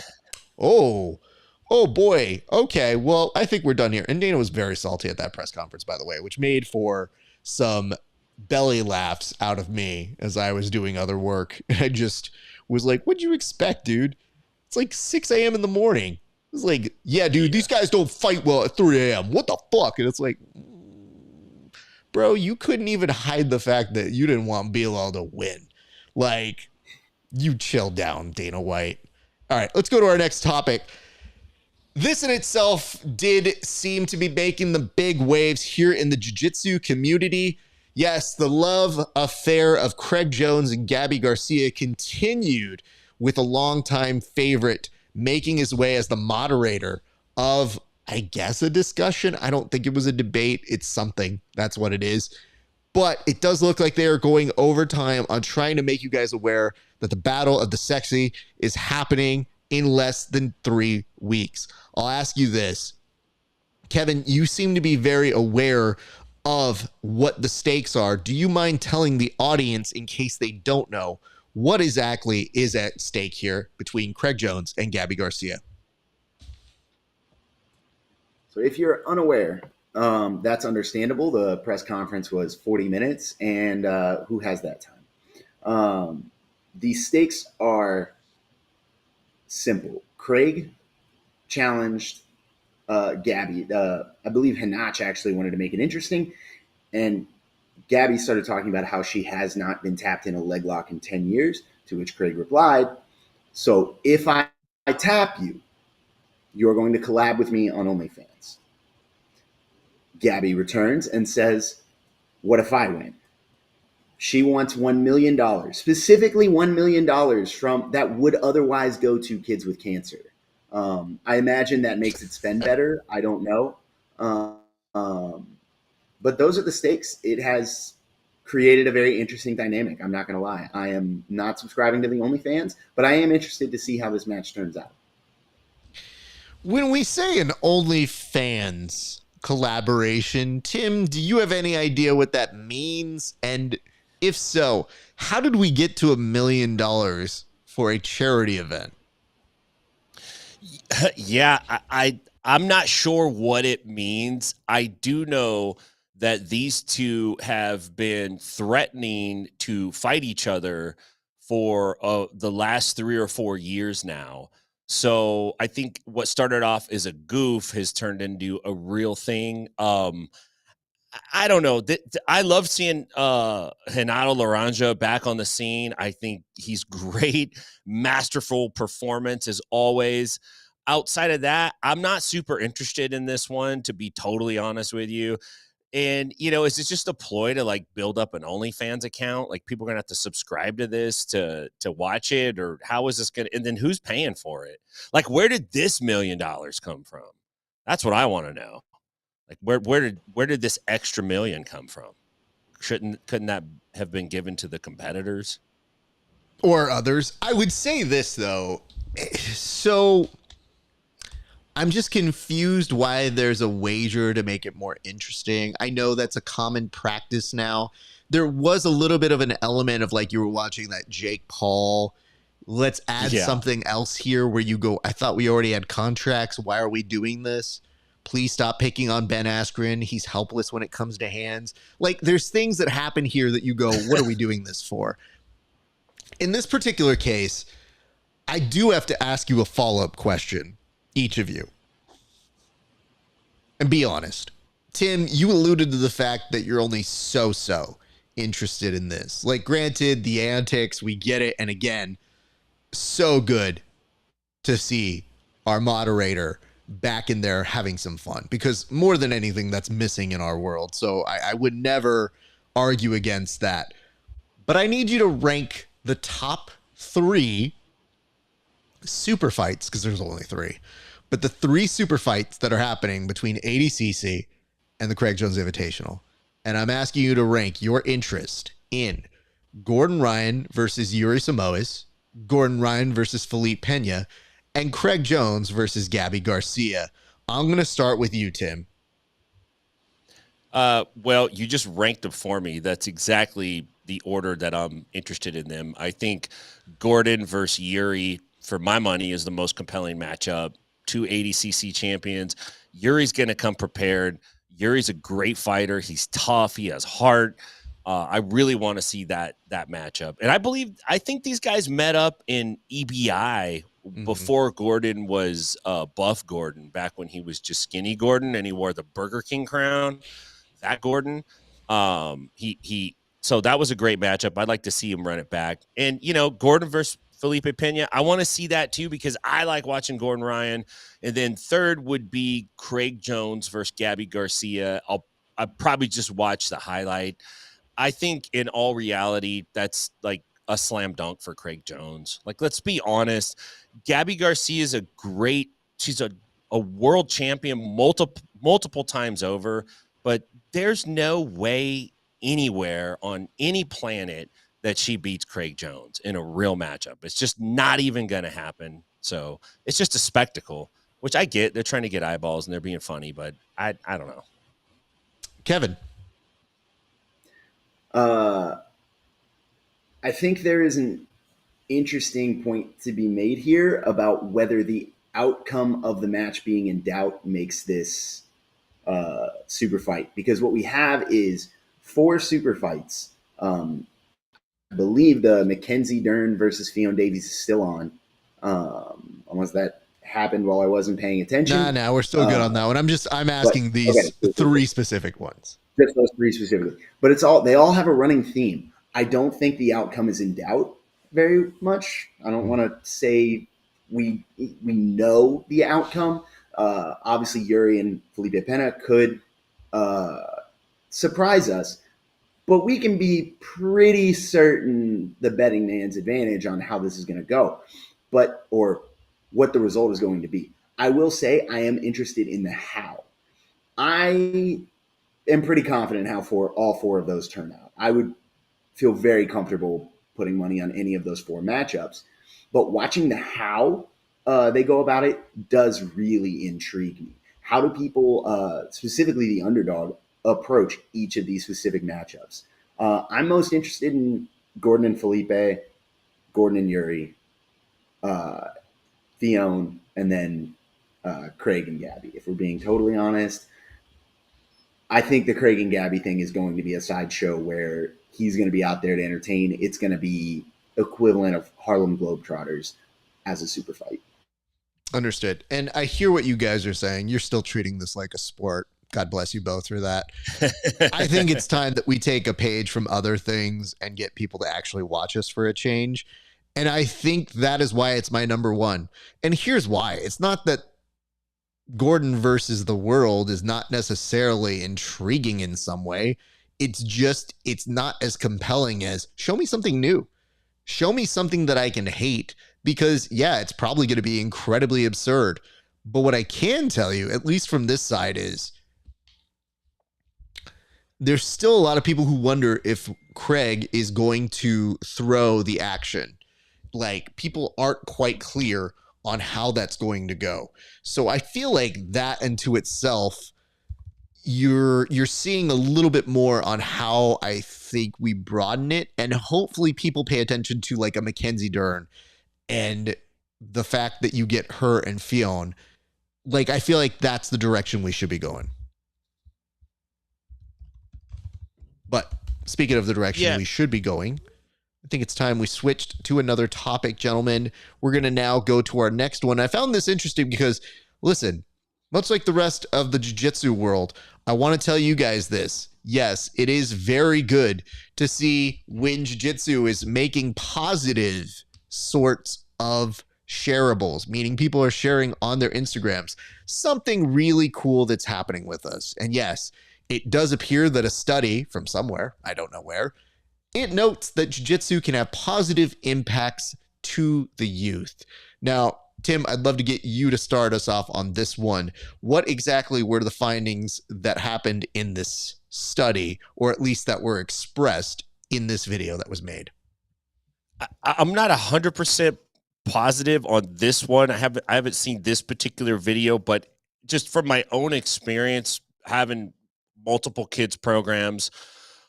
[SPEAKER 1] Oh boy. Okay. Well, I think we're done here. And Dana was very salty at that press conference, by the way, which made for some belly laughs out of me as I was doing other work. I just was like, what'd you expect, dude? It's like 6 a.m. in the morning. It's like, yeah, dude, these guys don't fight well at 3 a.m. What the fuck? And it's like, bro, you couldn't even hide the fact that you didn't want Bilal to win. Like, you chill down, Dana White. All right, let's go to our next topic. This in itself did seem to be making the big waves here in the jiu-jitsu community. Yes, the love affair of Craig Jones and Gabby Garcia continued with a longtime favorite making his way as the moderator of, I guess, a discussion. I don't think it was a debate. It's something. That's what it is. But it does look like they are going overtime on trying to make you guys aware that the Battle of the Sexy is happening in less than 3 weeks. I'll ask you this. Kevin, you seem to be very aware of what the stakes are. Do you mind telling the audience, in case they don't know, what exactly is at stake here between Craig Jones and Gabby Garcia?
[SPEAKER 3] So if you're unaware, that's understandable. The press conference was 40 minutes, and who has that time? The stakes are simple. Craig challenged Gabby. I believe Hanach actually wanted to make it interesting, and Gabby started talking about how she has not been tapped in a leg lock in 10 years, to which Craig replied, so if I tap you, you're going to collab with me on OnlyFans. Gabby returns and says, what if I win? She wants $1 million, specifically $1 million from that would otherwise go to kids with cancer. I imagine that makes it spend better. I don't know. But those are the stakes. It has created a very interesting dynamic. I'm not going to lie. I am not subscribing to the OnlyFans, but I am interested to see how this match turns out.
[SPEAKER 1] When we say an OnlyFans collaboration, Tim, do you have any idea what that means? And if so, how did we get to $1 million for a charity event?
[SPEAKER 2] Yeah, I'm not sure what it means. I do know that these two have been threatening to fight each other for the last 3 or 4 years now. So I think what started off as a goof has turned into a real thing. I don't know. I love seeing Renato Laranja back on the scene. I think he's great. Masterful performance as always. Outside of that, I'm not super interested in this one, to be totally honest with you. And, you know, is this just a ploy to like build up an OnlyFans account? Like people are going to have to subscribe to this to watch it, or how is this going to, and then who's paying for it? Like, where did this $1 million come from? That's what I want to know. Like where did this extra $1 million come from? Couldn't that have been given to the competitors
[SPEAKER 1] Or others? I would say this though. So I'm just confused why there's a wager to make it more interesting. I know that's a common practice now. There was a little bit of an element of like you were watching that Jake Paul. Let's add something else here where you go, I thought we already had contracts. Why are we doing this? Please stop picking on Ben Askren. He's helpless when it comes to hands. Like, there's things that happen here that you go, what are we doing this for? In this particular case, I do have to ask you a follow-up question, each of you. And be honest. Tim, you alluded to the fact that you're only so interested in this. Like, granted, the antics, we get it. And again, so good to see our moderator back in there having some fun, because more than anything, that's missing in our world. So I would never argue against that. But I need you to rank the top 3 super fights, because there's only 3, but the 3 super fights that are happening between ADCC and the Craig Jones Invitational. And I'm asking you to rank your interest in Gordon Ryan versus Yuri Samoas, Gordon Ryan versus Felipe Pena, and Craig Jones versus Gabby Garcia. I'm going to start with you, Tim.
[SPEAKER 2] Well, you just ranked them for me. That's exactly the order that I'm interested in them. I think Gordon versus Yuri, for my money, is the most compelling matchup. 2 ADCC champions. Yuri's going to come prepared. Yuri's a great fighter. He's tough. He has heart. I really want to see that matchup. And I think these guys met up in EBI before Gordon was buff Gordon, back when he was just skinny Gordon and he wore the Burger King crown. That Gordon. So that was a great matchup. I'd like to see him run it back. And, Gordon versus Felipe Pena, I want to see that too, because I like watching Gordon Ryan. And then third would be Craig Jones versus Gabby Garcia. I'd probably just watch the highlight. I think in all reality, that's like a slam dunk for Craig Jones. Like, let's be honest. Gabby Garcia is she's a world champion multiple times over, but there's no way anywhere on any planet that she beats Craig Jones in a real matchup. It's just not even going to happen. So it's just a spectacle, which I get. They're trying to get eyeballs and they're being funny, but I don't know.
[SPEAKER 1] Kevin.
[SPEAKER 3] I think there is an interesting point to be made here about whether the outcome of the match being in doubt makes this super fight, because what we have is 4 super fights. I believe the Mackenzie Dern versus Fionn Davies is still on, unless that happened while I wasn't paying attention.
[SPEAKER 1] Nah, we're still good on that one. I'm asking these 3 specific ones.
[SPEAKER 3] Just those 3 specifically. But they all have a running theme. I don't think the outcome is in doubt very much. I don't want to say we know the outcome. Obviously, Yuri and Felipe Pena could surprise us, but we can be pretty certain the betting man's advantage on how this is going to go, or what the result is going to be. I will say I am interested in the how. I am pretty confident how all 4 of those turn out. I would feel very comfortable putting money on any of those 4 matchups, but watching the how they go about it does really intrigue me. How do people, specifically the underdog, approach each of these specific matchups? I'm most interested in Gordon and Felipe, Gordon and Yuri, Fionn, and then Craig and Gabby. If we're being totally honest, I think the Craig and Gabby thing is going to be a sideshow where he's going to be out there to entertain. It's going to be equivalent of Harlem Globetrotters as a super fight.
[SPEAKER 1] Understood. And I hear what you guys are saying. You're still treating this like a sport. God bless you both for that. I think it's time that we take a page from other things and get people to actually watch us for a change. And I think that is why it's my number 1. And here's why. It's not that Gordon versus the world is not necessarily intriguing in some way. It's just, it's not as compelling as show me something new. Show me something that I can hate, because yeah, it's probably going to be incredibly absurd. But what I can tell you, at least from this side, is there's still a lot of people who wonder if Craig is going to throw the action. Like, people aren't quite clear on how that's going to go. So I feel like that into itself, you're seeing a little bit more on how I think we broaden it, and hopefully people pay attention to like a Mackenzie Dern and the fact that you get her and Fionn. Like, I feel like that's the direction we should be going. But speaking of the direction we should be going, I think it's time we switched to another topic, gentlemen. We're going to now go to our next one. I found this interesting because, listen, much like the rest of the jiu-jitsu world, I want to tell you guys this. Yes, it is very good to see when jiu-jitsu is making positive sorts of shareables, meaning people are sharing on their Instagrams something really cool that's happening with us. And yes, it does appear that a study from somewhere, I don't know where, it notes that jiu-jitsu can have positive impacts to the youth. Now, Tim, I'd love to get you to start us off on this one. What exactly were the findings that happened in this study, or at least that were expressed in this video that was made?
[SPEAKER 2] I'm not 100% positive on this one. I haven't seen this particular video, but just from my own experience, having multiple kids programs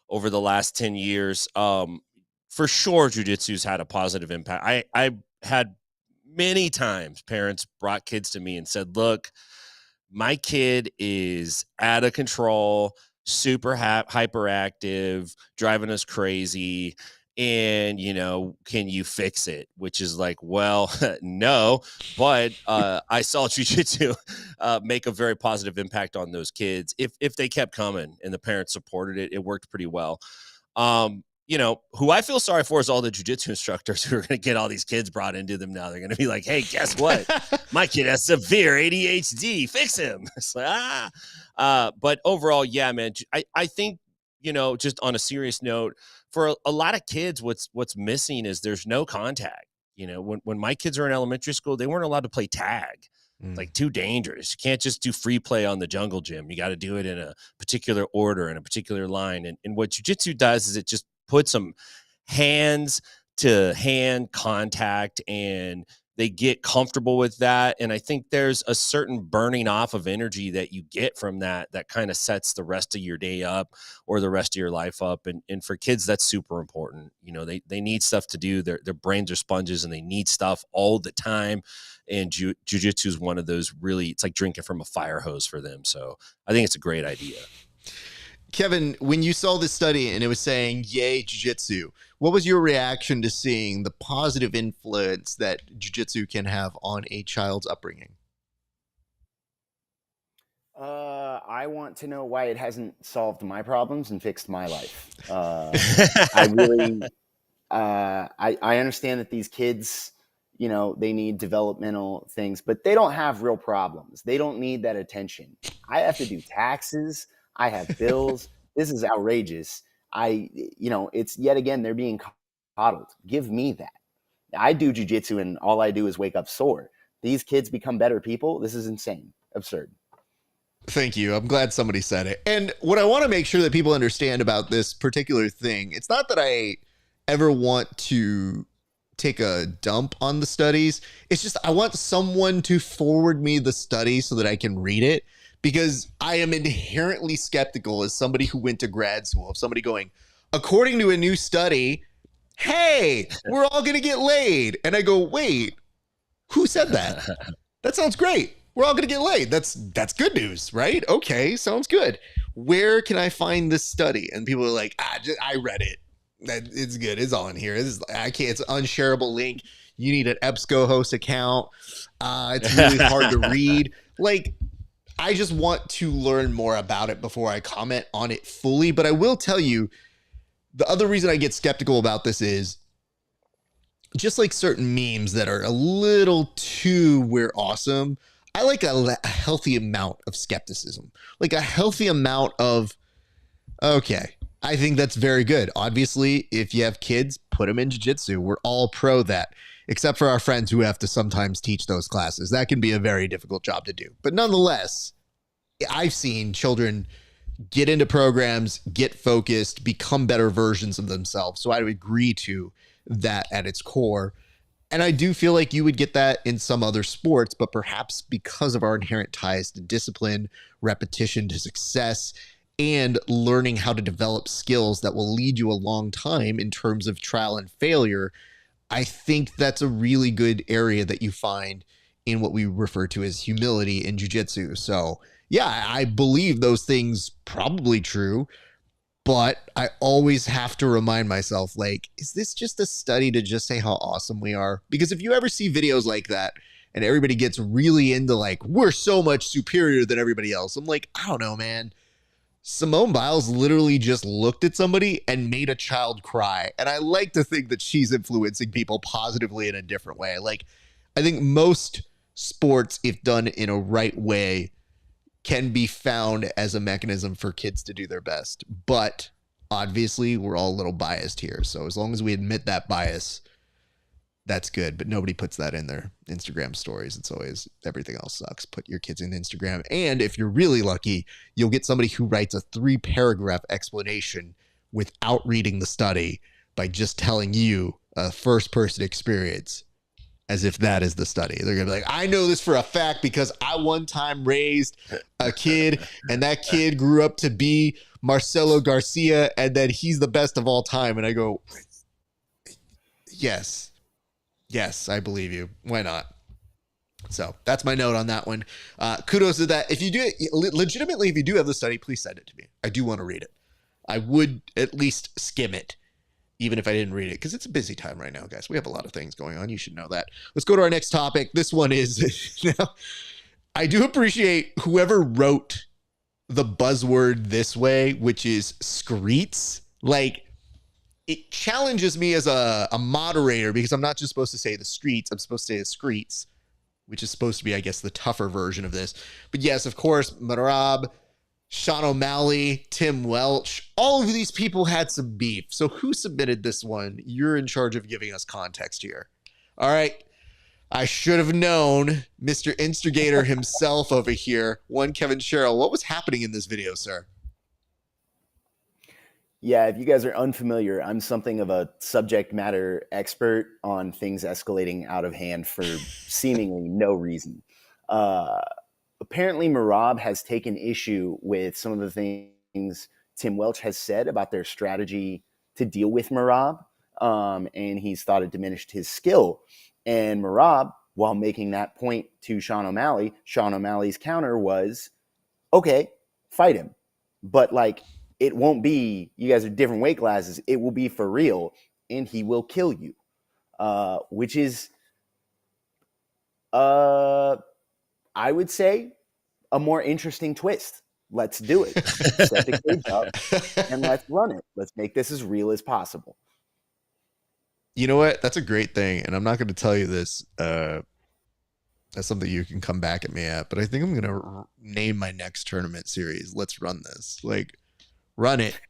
[SPEAKER 2] over the last 10 years, for sure, jiu-jitsu's had a positive impact. I had many times parents brought kids to me and said, look, my kid is out of control, super hyperactive, driving us crazy. And, you know, can you fix it? Which is like, well, no, but I saw jiu-jitsu make a very positive impact on those kids. If they kept coming and the parents supported it, it worked pretty well. You know, who I feel sorry for is all the jiu-jitsu instructors who are going to get all these kids brought into them now. They're going to be like, hey, guess what? My kid has severe ADHD. Fix him. It's like, but overall, yeah, man, I think, you know, just on a serious note, for a lot of kids, what's missing is there's no contact. You know, when my kids were in elementary school, they weren't allowed to play tag. It's like too dangerous. You can't just do free play on the jungle gym. You got to do it in a particular order, in a particular line. And what jiu-jitsu does is it just puts some hands to hand contact, and they get comfortable with that. And I think there's a certain burning off of energy that you get from that kind of sets the rest of your day up or the rest of your life up. And for kids, that's super important. You know, they need stuff to do. Their brains are sponges and they need stuff all the time. And jiu-jitsu is one of those really, it's like drinking from a fire hose for them. So I think it's a great idea.
[SPEAKER 1] Kevin, when you saw this study and it was saying, yay, jiu-jitsu, what was your reaction to seeing the positive influence that jiu-jitsu can have on a child's upbringing?
[SPEAKER 3] I want to know why it hasn't solved my problems and fixed my life. I really, I understand that these kids, you know, they need developmental things, but they don't have real problems. They don't need that attention. I have to do taxes. I have bills. This is outrageous. You know, it's yet again, they're being coddled. Give me that. I do jujitsu and all I do is wake up sore. These kids become better people. This is insane. Absurd.
[SPEAKER 1] Thank you. I'm glad somebody said it. And what I want to make sure that people understand about this particular thing, it's not that I ever want to take a dump on the studies. It's just I want someone to forward me the study so that I can read it. Because I am inherently skeptical as somebody who went to grad school of somebody going, according to a new study, hey, we're all going to get laid. And I go, wait, who said that? That sounds great. We're all going to get laid. That's good news, right? Okay, sounds good. Where can I find this study? And people are like, I read it. It's good. It's all in here. It's an unshareable link. You need an EBSCO host account. It's really hard to read. Like, I just want to learn more about it before I comment on it fully. But I will tell you, the other reason I get skeptical about this is just like certain memes that are a little too we're awesome. I like a healthy amount of skepticism, like a healthy amount of, okay, I think that's very good. Obviously, if you have kids, put them in jiu-jitsu. We're all pro that. Except for our friends who have to sometimes teach those classes. That can be a very difficult job to do. But nonetheless, I've seen children get into programs, get focused, become better versions of themselves. So I would agree to that at its core. And I do feel like you would get that in some other sports, but perhaps because of our inherent ties to discipline, repetition to success, and learning how to develop skills that will lead you a long time in terms of trial and failure, I think that's a really good area that you find in what we refer to as humility in jiu-jitsu. So yeah, I believe those things probably true, but I always have to remind myself, like, is this just a study to just say how awesome we are? Because if you ever see videos like that and everybody gets really into like, we're so much superior than everybody else, I'm like, I don't know, man. Simone Biles literally just looked at somebody and made a child cry. And I like to think that she's influencing people positively in a different way. Like, I think most sports, if done in a right way, can be found as a mechanism for kids to do their best. But obviously, we're all a little biased here. So as long as we admit that bias, that's good. But nobody puts that in their Instagram stories. It's always everything else sucks. Put your kids in Instagram. And if you're really lucky, you'll get somebody who writes a 3-paragraph explanation without reading the study by just telling you a first-person experience, as if that is the study. They're going to be like, I know this for a fact because I one time raised a kid and that kid grew up to be Marcelo Garcia and then he's the best of all time. And I go, yes, I believe you. Why not? So that's my note on that one. Kudos to that. If you do it legitimately, if you do have the study, please send it to me. I do want to read it. I would at least skim it, even if I didn't read it, because it's a busy time right now, guys. We have a lot of things going on. You should know that. Let's go to our next topic. This one is, now, I do appreciate whoever wrote the buzzword this way, which is SKREETZ. Like, it challenges me as a moderator because I'm not just supposed to say the streets. I'm supposed to say the SKREETZ, which is supposed to be, I guess, the tougher version of this. But yes, of course, Merab, Sean O'Malley, Tim Welch, all of these people had some beef. So who submitted this one? You're in charge of giving us context here. All right. I should have known. Mr. Instigator himself over here. One Kevin Sherrill. What was happening in this video, sir?
[SPEAKER 3] Yeah, if you guys are unfamiliar, I'm something of a subject matter expert on things escalating out of hand for seemingly no reason. Apparently, Merab has taken issue with some of the things Tim Welch has said about their strategy to deal with Merab, and he's thought it diminished his skill. And Merab, while making that point to Sean O'Malley's counter was, okay, fight him. But like, it won't be, you guys are different weight classes. It will be for real, and he will kill you, which is, I would say, a more interesting twist. Let's do it. Set the cage up, and let's run it. Let's make this as real as possible.
[SPEAKER 1] You know what? That's a great thing, and I'm not going to tell you this. That's something you can come back at me at, but I think I'm going to name my next tournament series, Let's Run This. Like, run it.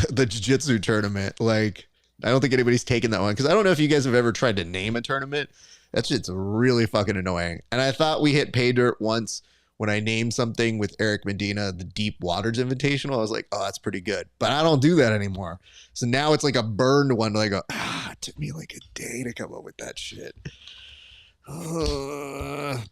[SPEAKER 1] The jiu-jitsu tournament. Like, I don't think anybody's taken that one because I don't know if you guys have ever tried to name a tournament. That shit's really fucking annoying. And I thought we hit pay dirt once when I named something with Eric Medina, the Deep Waters Invitational. I was like, oh, that's pretty good. But I don't do that anymore. So now it's like a burned one. Like, it took me like a day to come up with that shit.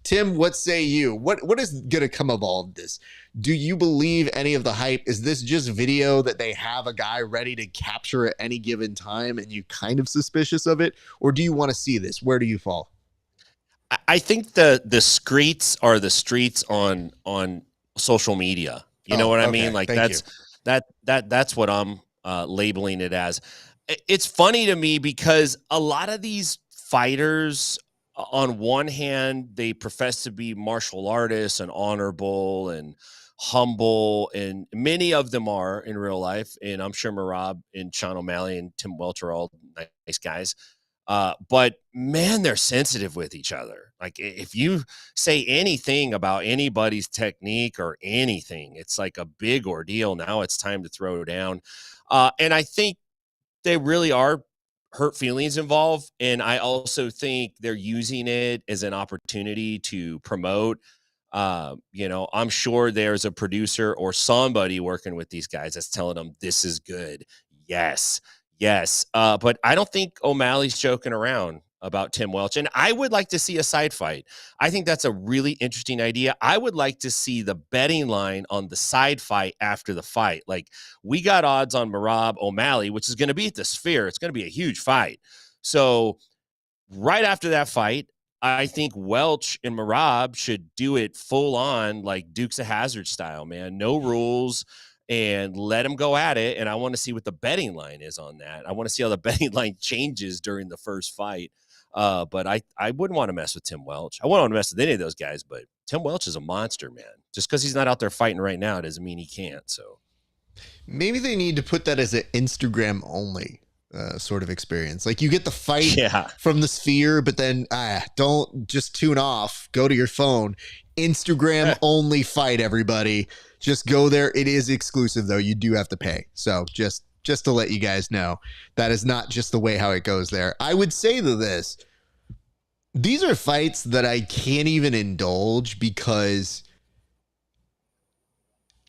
[SPEAKER 1] Tim, what say you? What is going to come of all of this? Do you believe any of the hype? Is this just video that they have a guy ready to capture at any given time and you kind of suspicious of it? Or do you want to see this? Where do you fall?
[SPEAKER 2] I think the SKREETZ are the streets on social media. You know what I mean? Like that's what I'm labeling it as. It's funny to me because a lot of these fighters, on one hand, they profess to be martial artists and honorable and humble, and many of them are in real life. And I'm sure Merab and Sean O'Malley and Tim Welch are all nice guys. But man, they're sensitive with each other. Like, if you say anything about anybody's technique or anything, it's like a big ordeal. Now it's time to throw down. And I think they really are hurt feelings involved. And I also think they're using it as an opportunity to promote. I'm sure there's a producer or somebody working with these guys that's telling them this is good. Yes. But I don't think O'Malley's joking around. about Tim Welch. And I would like to see a side fight. I think that's a really interesting idea. I would like to see the betting line on the side fight after the fight. Like, we got odds on Merab O'Malley, which is going to be at the Sphere. It's going to be a huge fight. So right after that fight, I think Welch and Merab should do it full on, like Dukes of Hazzard style, man. No rules, and let them go at it. And I want to see what the betting line is on that. I want to see how the betting line changes during the first fight. But I wouldn't want to mess with Tim Welch. I wouldn't want to mess with any of those guys, but Tim Welch is a monster, man. Just because he's not out there fighting right now doesn't mean he can't. So
[SPEAKER 1] maybe they need to put that as an Instagram only sort of experience. Like, you get the fight from the Sphere, but then don't just tune off. Go to your phone. Instagram only fight, everybody. Just go there. It is exclusive, though. You do have to pay. So just to let you guys know, that is not just the way how it goes there. I would say to this, these are fights that I can't even indulge because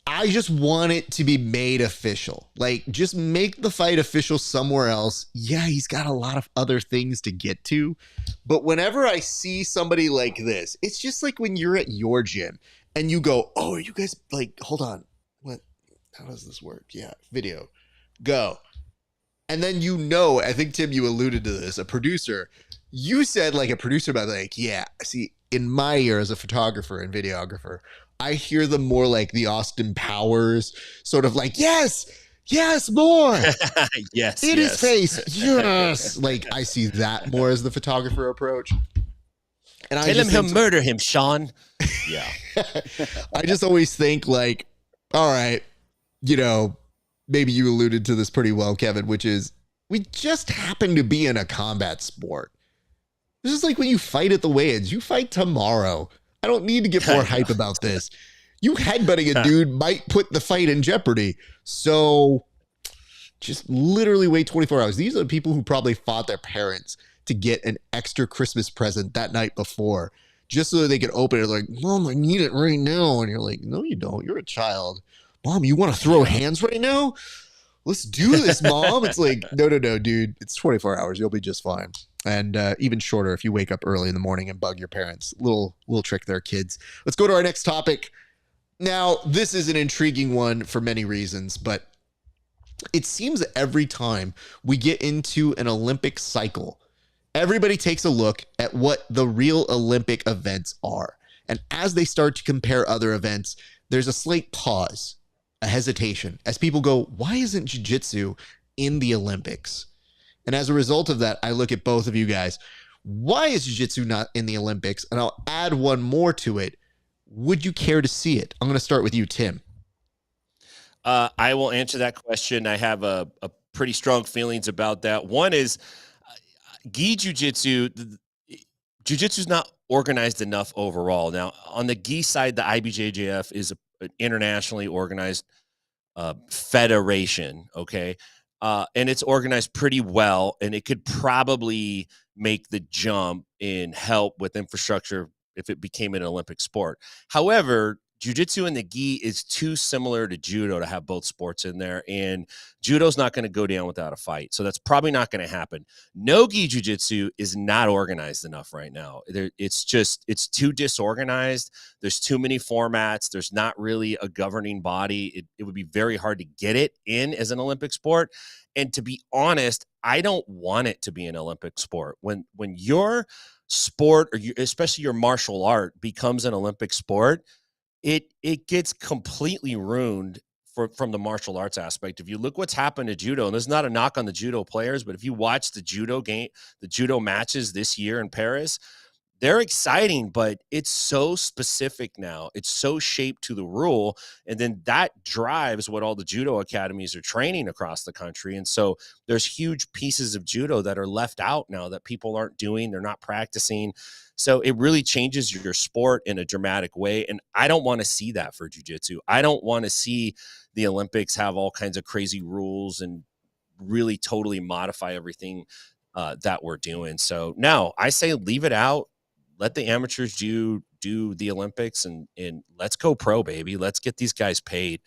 [SPEAKER 1] I just want it to be made official. Like, just make the fight official somewhere else. Yeah, he's got a lot of other things to get to. But whenever I see somebody like this, it's just like when you're at your gym and you go, oh, are you guys like, hold on. What? How does this work? Yeah, video. Go. And then, I think, Tim, you alluded to this, a producer. You said, like, a producer about, like, yeah, see, in my ear as a photographer and videographer, I hear them more like the Austin Powers, sort of like, yes, more.
[SPEAKER 2] Yes.
[SPEAKER 1] In his face. Yes. Like, I see that more as the photographer approach. And
[SPEAKER 2] Tell him he'll murder him, Sean. Yeah.
[SPEAKER 1] I just always think, like, all right, maybe you alluded to this pretty well, Kevin, which is we just happen to be in a combat sport. This is like when you fight at the weigh-ins. You fight tomorrow. I don't need to get more hype about this. You headbutting a dude might put the fight in jeopardy. So just literally wait 24 hours. These are the people who probably fought their parents to get an extra Christmas present that night before, just so that they could open it. Like, Mom, I need it right now. And you're like, no, you don't. You're a child. Mom, you want to throw hands right now? Let's do this, Mom. It's like, no, dude. It's 24 hours. You'll be just fine. And even shorter if you wake up early in the morning and bug your parents. Little trick there, kids. Let's go to our next topic. Now, this is an intriguing one for many reasons, but it seems that every time we get into an Olympic cycle, everybody takes a look at what the real Olympic events are. And as they start to compare other events, there's a slight pause, a hesitation, as people go, why isn't jiu-jitsu in the Olympics? And as a result of that, I look at both of you guys. Why is jiu-jitsu not in the Olympics? And I'll add one more to it. Would you care to see it? I'm going to start with you, Tim.
[SPEAKER 2] I will answer that question. I have a pretty strong feelings about that. One is gi jiu-jitsu. Jiu-jitsu is not organized enough overall. Now, on the gi side, the IBJJF is an internationally organized federation, okay? And it's organized pretty well, and it could probably make the jump and help with infrastructure if it became an Olympic sport. However, jiu-jitsu and the gi is too similar to judo to have both sports in there, and judo's not going to go down without a fight. So that's probably not going to happen. No gi jiu-jitsu is not organized enough right now. It's too disorganized. There's too many formats. There's not really a governing body. It would be very hard to get it in as an Olympic sport. And to be honest, I don't want it to be an Olympic sport. When your sport, or especially your martial art, becomes an Olympic sport, it gets completely ruined from the martial arts aspect. If you look what's happened to judo, and there's not a knock on the judo players, but if you watch the judo matches this year in Paris, they're exciting, but it's so specific now. It's so shaped to the rule. And then that drives what all the judo academies are training across the country. And so there's huge pieces of judo that are left out now that people aren't doing. They're not practicing. So it really changes your sport in a dramatic way. And I don't want to see that for jiu-jitsu. I don't want to see the Olympics have all kinds of crazy rules and really totally modify everything that we're doing. So no, I say leave it out. Let the amateurs do the Olympics and let's go pro, baby. Let's get these guys paid.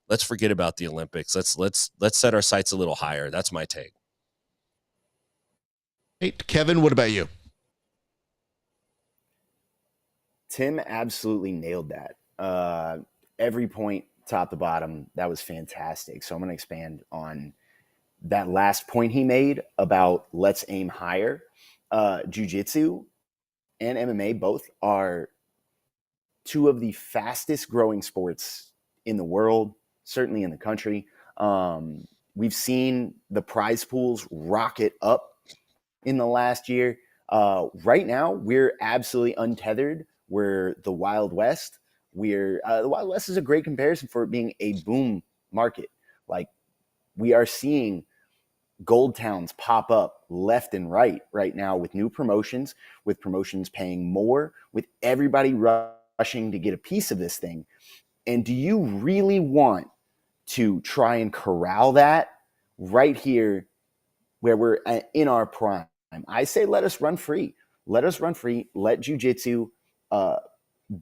[SPEAKER 2] Let's forget about the Olympics. Let's set our sights a little higher. That's my take.
[SPEAKER 1] Hey, Kevin, what about you?
[SPEAKER 3] Tim absolutely nailed that. Every point, top to bottom, that was fantastic. So I'm going to expand on that last point he made about let's aim higher. Jiu-jitsu and MMA both are two of the fastest growing sports in the world, certainly in the country. We've seen the prize pools rocket up in the last year. Right now, we're absolutely untethered. We're the Wild West. The Wild West is a great comparison for it being a boom market. Like, we are seeing gold towns pop up left and right now with new promotions, with promotions paying more, with everybody rushing to get a piece of this thing. And do you really want to try and corral that right here where we're in our prime? I say let us run free. Let us run free. Let jiu-jitsu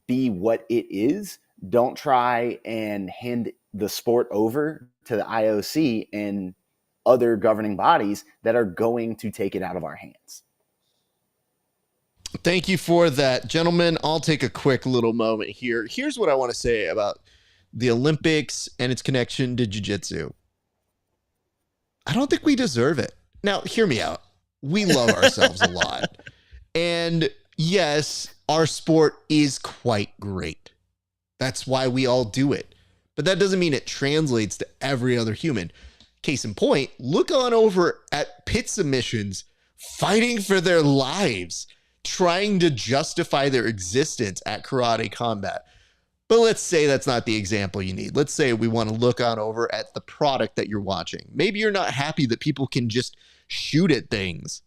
[SPEAKER 3] be what it is. Don't try and hand the sport over to the IOC and other governing bodies that are going to take it out of our hands.
[SPEAKER 1] Thank you for that, gentlemen. I'll take a quick little moment here. Here's what I want to say about the Olympics and its connection to jiu-jitsu. I don't think we deserve it. Now, hear me out. We love ourselves a lot. And yes, our sport is quite great. That's why we all do it. But that doesn't mean it translates to every other human. Case in point, look on over at pit submissions fighting for their lives, trying to justify their existence at karate combat. But let's say that's not the example you need. Let's say we want to look on over at the product that you're watching. Maybe you're not happy that people can just shoot at things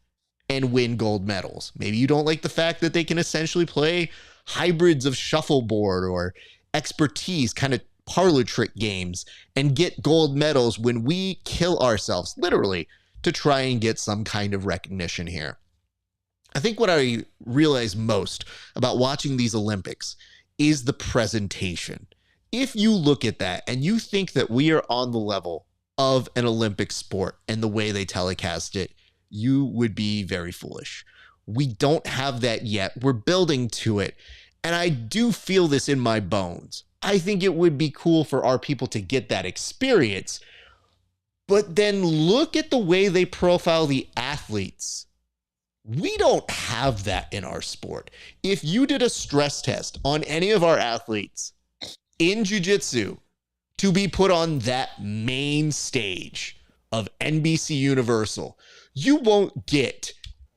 [SPEAKER 1] and win gold medals. Maybe you don't like the fact that they can essentially play hybrids of shuffleboard or expertise, kind of parlor trick games, and get gold medals when we kill ourselves, literally, to try and get some kind of recognition here. I think what I realize most about watching these Olympics is the presentation. If you look at that and you think that we are on the level of an Olympic sport and the way they telecast it, you would be very foolish. We don't have that yet. We're building to it. And I do feel this in my bones. I think it would be cool for our people to get that experience. But then look at the way they profile the athletes. We don't have that in our sport. If you did a stress test on any of our athletes in jiu-jitsu to be put on that main stage of NBC Universal, you won't get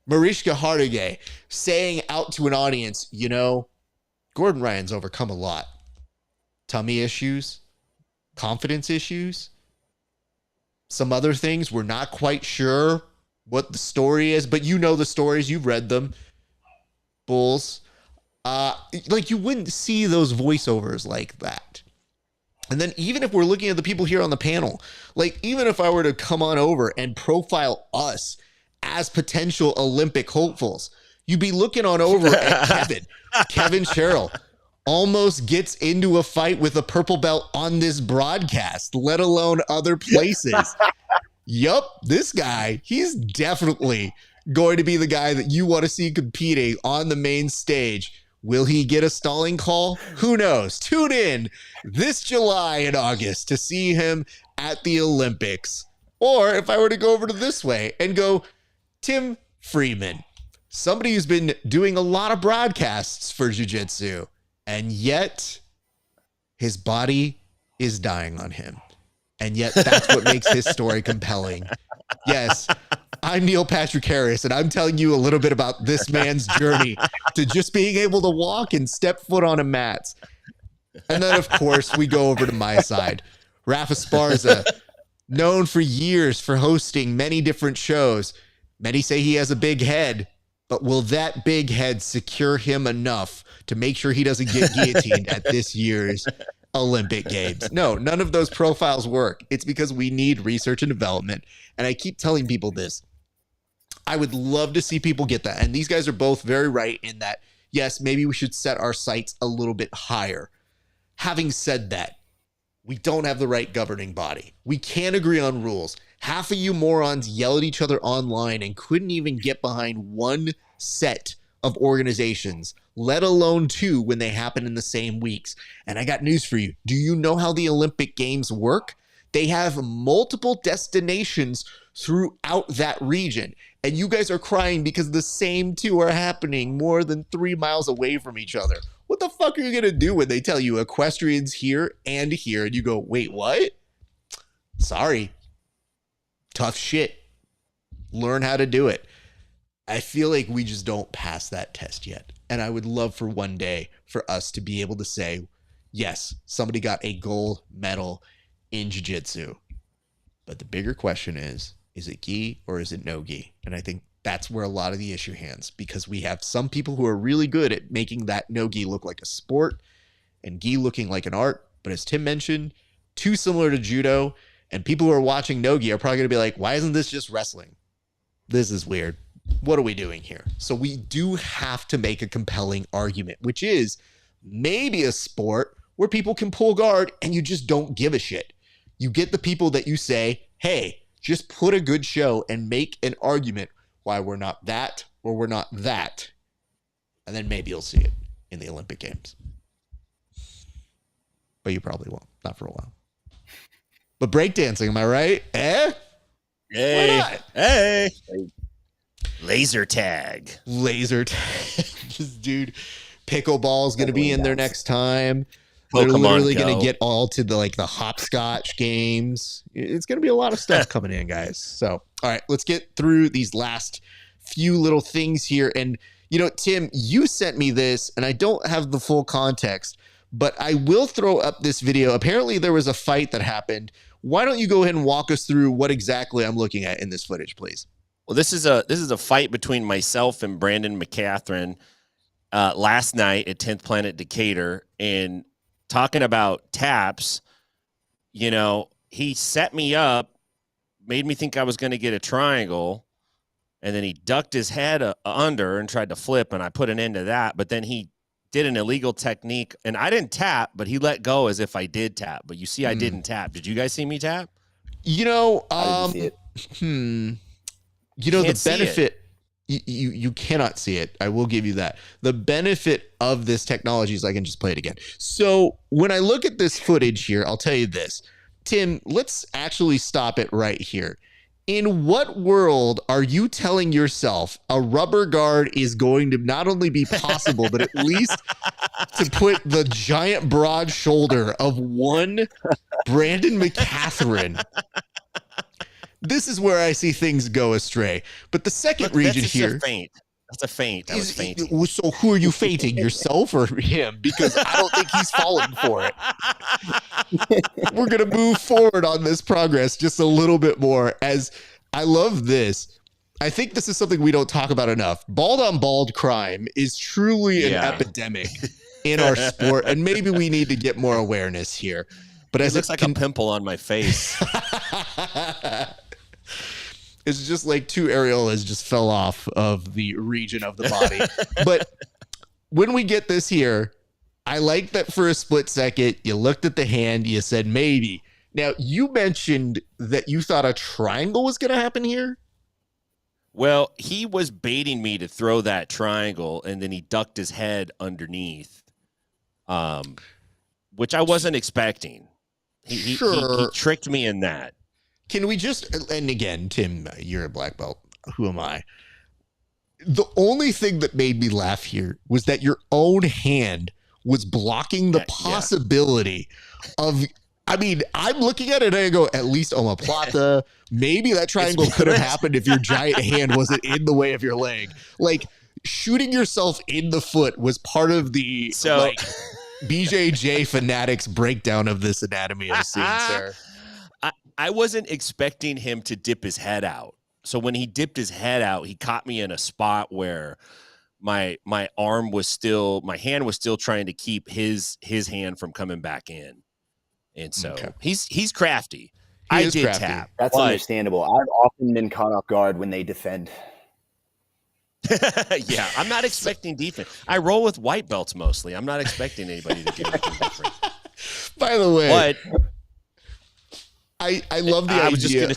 [SPEAKER 1] Mariska Hargitay saying out to an audience, you know, Gordon Ryan's overcome a lot. Tummy issues, confidence issues, some other things. We're not quite sure what the story is, but you know the stories. You've read them. Bulls. Like, you wouldn't see those voiceovers like that. And then even if we're looking at the people here on the panel, like, even if I were to come on over and profile us as potential Olympic hopefuls, you'd be looking on over at Kevin Sherrill almost gets into a fight with a purple belt on this broadcast, let alone other places. Yup, this guy, he's definitely going to be the guy that you want to see competing on the main stage. Will he get a stalling call? Who knows? Tune in this July and August to see him at the Olympics. Or if I were to go over to this way and go, Tim Freeman, somebody who's been doing a lot of broadcasts for jiu-jitsu, and yet his body is dying on him. And yet that's what makes his story compelling. Yes, I'm Neil Patrick Harris, and I'm telling you a little bit about this man's journey to just being able to walk and step foot on a mat. And then, of course, we go over to my side. RAF ESPARZA, known for years for hosting many different shows. Many say he has a big head, but will that big head secure him enough to make sure he doesn't get guillotined at this year's Olympic Games? No, none of those profiles work. It's because we need research and development. And I keep telling people this. I would love to see people get that. And these guys are both very right in that, yes, maybe we should set our sights a little bit higher. Having said that, we don't have the right governing body. We can't agree on rules. Half of you morons yell at each other online and couldn't even get behind one set of organizations, let alone two when they happen in the same weeks. And I got news for you. Do you know how the Olympic Games work? They have multiple destinations throughout that region. And you guys are crying because the same two are happening more than 3 miles away from each other. What the fuck are you going to do when they tell you equestrian's here and here? And you go, wait, what? Sorry. Tough shit. Learn how to do it. I feel like we just don't pass that test yet. And I would love for one day for us to be able to say, yes, somebody got a gold medal in jiu-jitsu. But the bigger question is it gi or is it no gi? And I think that's where a lot of the issue hangs, because we have some people who are really good at making that no gi look like a sport and gi looking like an art. But as Tim mentioned, too similar to judo. And people who are watching no gi are probably going to be like, why isn't this just wrestling? This is weird. What are we doing here? So we do have to make a compelling argument, which is maybe a sport where people can pull guard and you just don't give a shit. You get the people that you say, hey, just put a good show and make an argument why we're not that or we're not that. And then maybe you'll see it in the Olympic Games. But you probably won't. Not for a while. But breakdancing, am I right? Eh?
[SPEAKER 2] Hey.
[SPEAKER 1] Why not?
[SPEAKER 2] Hey. Laser tag.
[SPEAKER 1] Laser tag. Just, dude, pickleball's going to be in there next time.
[SPEAKER 2] Pokemon
[SPEAKER 1] They're literally
[SPEAKER 2] Go.
[SPEAKER 1] going to get all to the hopscotch games. It's going to be a lot of stuff coming in, guys. So, all right, let's get through these last few little things here. And, Tim, you sent me this, and I don't have the full context, but I will throw up this video. Apparently, there was a fight that happened. Why don't you go ahead and walk us through what exactly I'm looking at in this footage, please?
[SPEAKER 2] Well, this is a fight between myself and Brandon McCatherine last night at 10th Planet Decatur. And talking about taps, he set me up, made me think I was going to get a triangle, and then he ducked his head under and tried to flip, and I put an end to that. But then he did an illegal technique, and I didn't tap, but he let go as if I did tap. But you see, I didn't tap. Did you guys see me tap?
[SPEAKER 3] I didn't see it.
[SPEAKER 1] The benefit, you cannot see it. I will give you that. The benefit of this technology is I can just play it again. So when I look at this footage here, I'll tell you this. Tim, let's actually stop it right here. In what world are you telling yourself a rubber guard is going to not only be possible, but at least to put the giant broad shoulder of one Brandon McCatherine? This is where I see things go astray. But the second region here.
[SPEAKER 2] A feint. That's a feint. I was fainting.
[SPEAKER 1] So who are you fainting, yourself or him? Because I don't think he's falling for it. We're going to move forward on this progress just a little bit more, as I love this. I think this is something we don't talk about enough. Bald on bald crime is truly an epidemic in our sport, and maybe we need to get more awareness here. But as
[SPEAKER 2] it looks like a pimple on my face.
[SPEAKER 1] It's just like two areolas just fell off of the region of the body. But when we get this here, I like that for a split second, you looked at the hand, you said maybe. Now, you mentioned that you thought a triangle was going to happen here.
[SPEAKER 2] Well, he was baiting me to throw that triangle, and then he ducked his head underneath, which I wasn't expecting. He tricked me in that.
[SPEAKER 1] Can we just, and again, Tim, you're a black belt. Who am I? The only thing that made me laugh here was that your own hand was blocking the possibility of, I mean, I'm looking at it and I go, at least omoplata. Maybe that triangle could have happened if your giant hand wasn't in the way of your leg. Like, shooting yourself in the foot was part of the, BJJ fanatics breakdown of this anatomy of the scene, sir.
[SPEAKER 2] I wasn't expecting him to dip his head out. So when he dipped his head out, he caught me in a spot where my hand was still trying to keep his hand from coming back in. And so he's crafty. I did crafty. Tap.
[SPEAKER 3] That's understandable. I've often been caught off guard when they defend.
[SPEAKER 2] Yeah, I'm not expecting defense. I roll with white belts mostly. I'm not expecting anybody to do anything different.
[SPEAKER 1] By the way, I love the idea.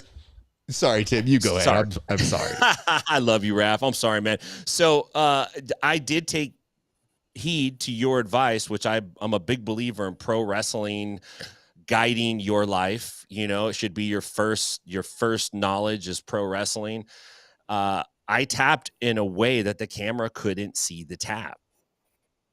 [SPEAKER 1] Sorry, Tim, you go ahead. I'm sorry.
[SPEAKER 2] I love you, Raph. I'm sorry, man. So I did take heed to your advice, which I'm a big believer in pro wrestling guiding your life. You know, it should be your first knowledge is pro wrestling. I tapped in a way that the camera couldn't see the tap.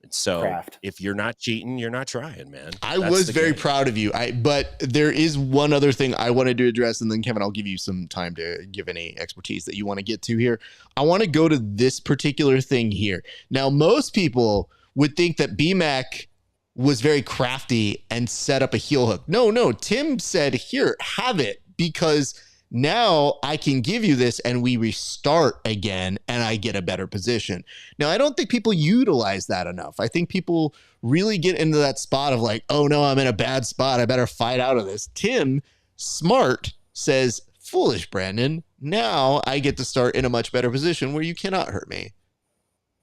[SPEAKER 2] And so if you're not cheating, you're not trying, man.
[SPEAKER 1] I was very proud of you. But there is one other thing I wanted to address, and then Kevin, I'll give you some time to give any expertise that you want to get to here. I want to go to this particular thing here. Now, most people would think that BMAC was very crafty and set up a heel hook. No, Tim said, here, have it, because now I can give you this and we restart again and I get a better position. Now, I don't think people utilize that enough. I think people really get into that spot of like, oh no, I'm in a bad spot, I better fight out of this. Tim, smart, says, foolish, Brandon. Now I get to start in a much better position where you cannot hurt me.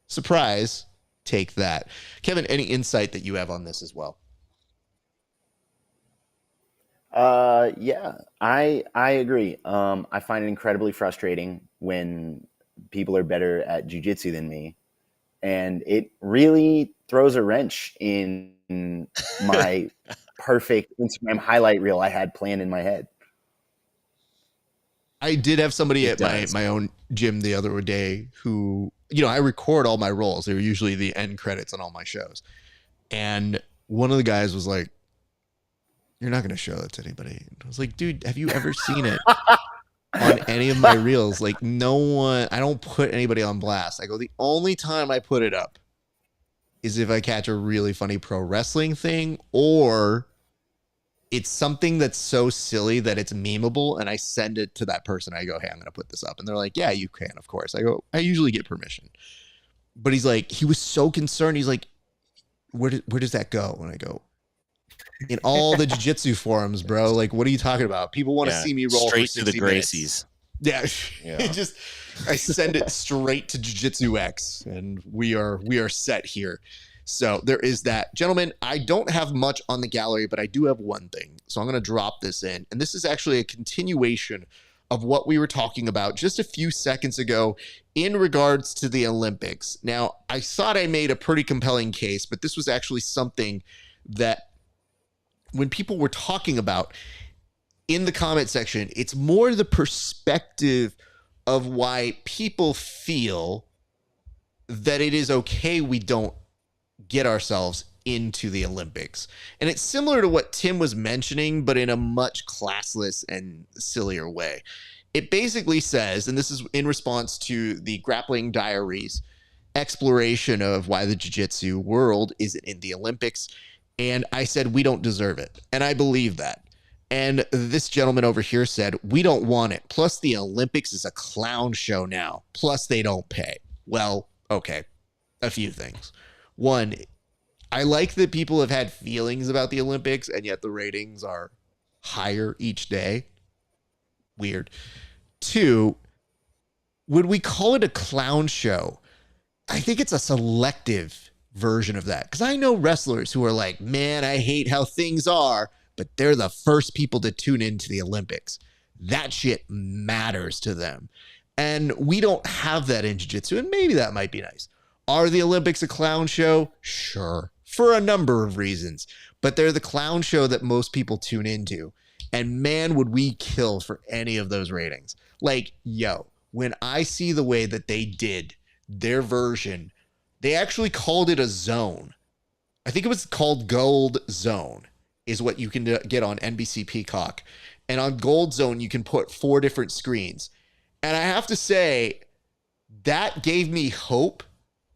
[SPEAKER 1] Surprise. Take that. Kevin, any insight that you have on this as well?
[SPEAKER 3] Yeah, I agree. I find it incredibly frustrating when people are better at jiu-jitsu than me. And it really throws a wrench in my perfect Instagram highlight reel I had planned in my head.
[SPEAKER 1] I did have somebody at my own gym the other day who, you know, I record all my rolls. They're usually the end credits on all my shows. And one of the guys was like, you're not going to show that to anybody. And I was like, dude, have you ever seen it on any of my reels? Like, no one, I don't put anybody on blast. I go, the only time I put it up is if I catch a really funny pro wrestling thing, or it's something that's so silly that it's memeable, and I send it to that person. I go, hey, I'm going to put this up. And they're like, yeah, you can, of course. I go, I usually get permission. But he's like, he was so concerned. He's like, where does that go? And I go, in all the jiu-jitsu forums, bro. Like, what are you talking about? People want to see me roll
[SPEAKER 2] straight
[SPEAKER 1] for 60
[SPEAKER 2] to the Gracies.
[SPEAKER 1] Minutes. Yeah. I send it straight to Jiu-Jitsu X, and we are set here. So there is that. Gentlemen, I don't have much on the gallery, but I do have one thing. So I'm going to drop this in. And this is actually a continuation of what we were talking about just a few seconds ago in regards to the Olympics. Now, I thought I made a pretty compelling case, but this was actually something that when people were talking about in the comment section, it's more the perspective of why people feel that it is okay we don't get ourselves into the Olympics. And it's similar to what Tim was mentioning, but in a much classless and sillier way. It basically says, and this is in response to the Grappling Diaries exploration of why the jiu-jitsu world isn't in the Olympics. And I said, we don't deserve it. And I believe that. And this gentleman over here said, we don't want it. Plus, the Olympics is a clown show now. Plus, they don't pay. Well, okay. A few things. One, I like that people have had feelings about the Olympics, and yet the ratings are higher each day. Weird. Two, would we call it a clown show? I think it's a selective version of that, because I know wrestlers who are like, man, I hate how things are, but they're the first people to tune into the Olympics. That shit matters to them. And we don't have that in jiu-jitsu, and maybe that might be nice. Are the Olympics a clown show? Sure, for a number of reasons, but they're the clown show that most people tune into. And man, would we kill for any of those ratings. Like, yo, when I see the way that they did their version, they actually called it a zone. I think it was called Gold Zone is what you can get on NBC Peacock. And on Gold Zone, you can put 4 different screens. And I have to say, that gave me hope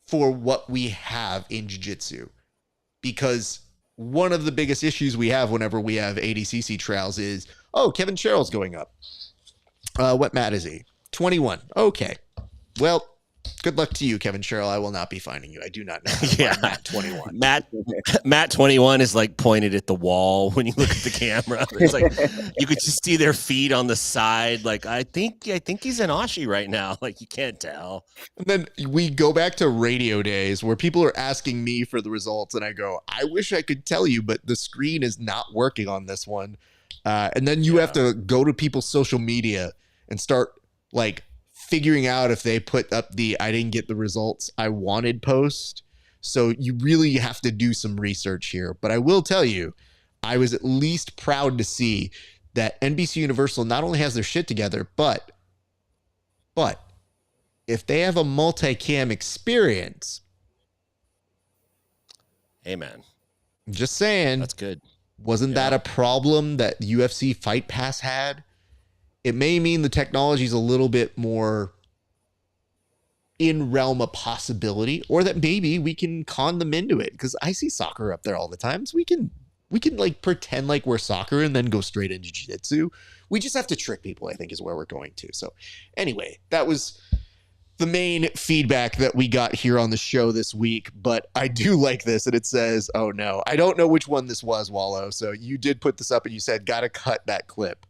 [SPEAKER 1] for what we have in jiu-jitsu. Because one of the biggest issues we have whenever we have ADCC trials is, oh, Kevin Sherrill's going up. What mat is he? 21. Okay. Well, good luck to you, Kevin Sherrill. I will not be finding you. I do not know. Matt 21.
[SPEAKER 2] Matt 21 is like pointed at the wall when you look at the camera. It's like you could just see their feet on the side. Like I think he's in Ashi right now. Like you can't tell.
[SPEAKER 1] And then we go back to radio days where people are asking me for the results, and I go, I wish I could tell you, but the screen is not working on this one. And then you have to go to people's social media and start like figuring out if they put up the I didn't get the results I wanted post. So you really have to do some research here. But I will tell you, I was at least proud to see that NBC Universal not only has their shit together, but if they have a multicam experience,
[SPEAKER 2] hey man,
[SPEAKER 1] I'm just saying,
[SPEAKER 2] that's good.
[SPEAKER 1] Wasn't that a problem that UFC Fight Pass had? It may mean the technology is a little bit more in realm of possibility, or that maybe we can con them into it, because I see soccer up there all the time. So we can like pretend like we're soccer and then go straight into jiu-jitsu. We just have to trick people, I think, is where we're going to. So anyway, that was the main feedback that we got here on the show this week, but I do like this. And it says, oh no, I don't know which one this was, Wallow. So you did put this up and you said, gotta cut that clip.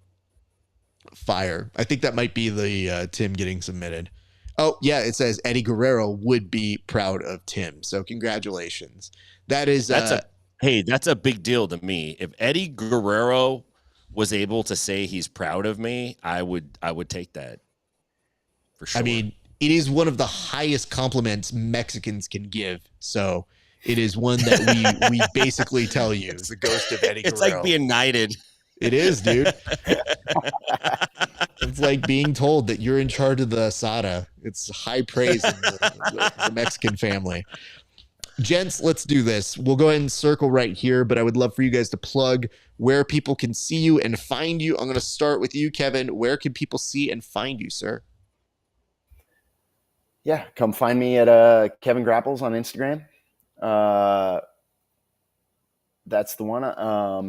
[SPEAKER 1] Fire. I think that might be the Tim getting submitted. Oh yeah. It says Eddie Guerrero would be proud of Tim. So congratulations. That's
[SPEAKER 2] a big deal to me. If Eddie Guerrero was able to say he's proud of me, I would take that for sure.
[SPEAKER 1] I mean, it is one of the highest compliments Mexicans can give. So it is one that we basically tell you is the ghost of Eddie Guerrero.
[SPEAKER 2] It's like being knighted.
[SPEAKER 1] It is, dude. It's like being told that you're in charge of the asada. It's high praise in the Mexican family. Gents, let's do this. We'll go ahead and circle right here, but I would love for you guys to plug where people can see you and find you. I'm going to start with you, Kevin. Where can people see and find you, sir?
[SPEAKER 3] Yeah, come find me at Kevin Grapples on Instagram. That's the one.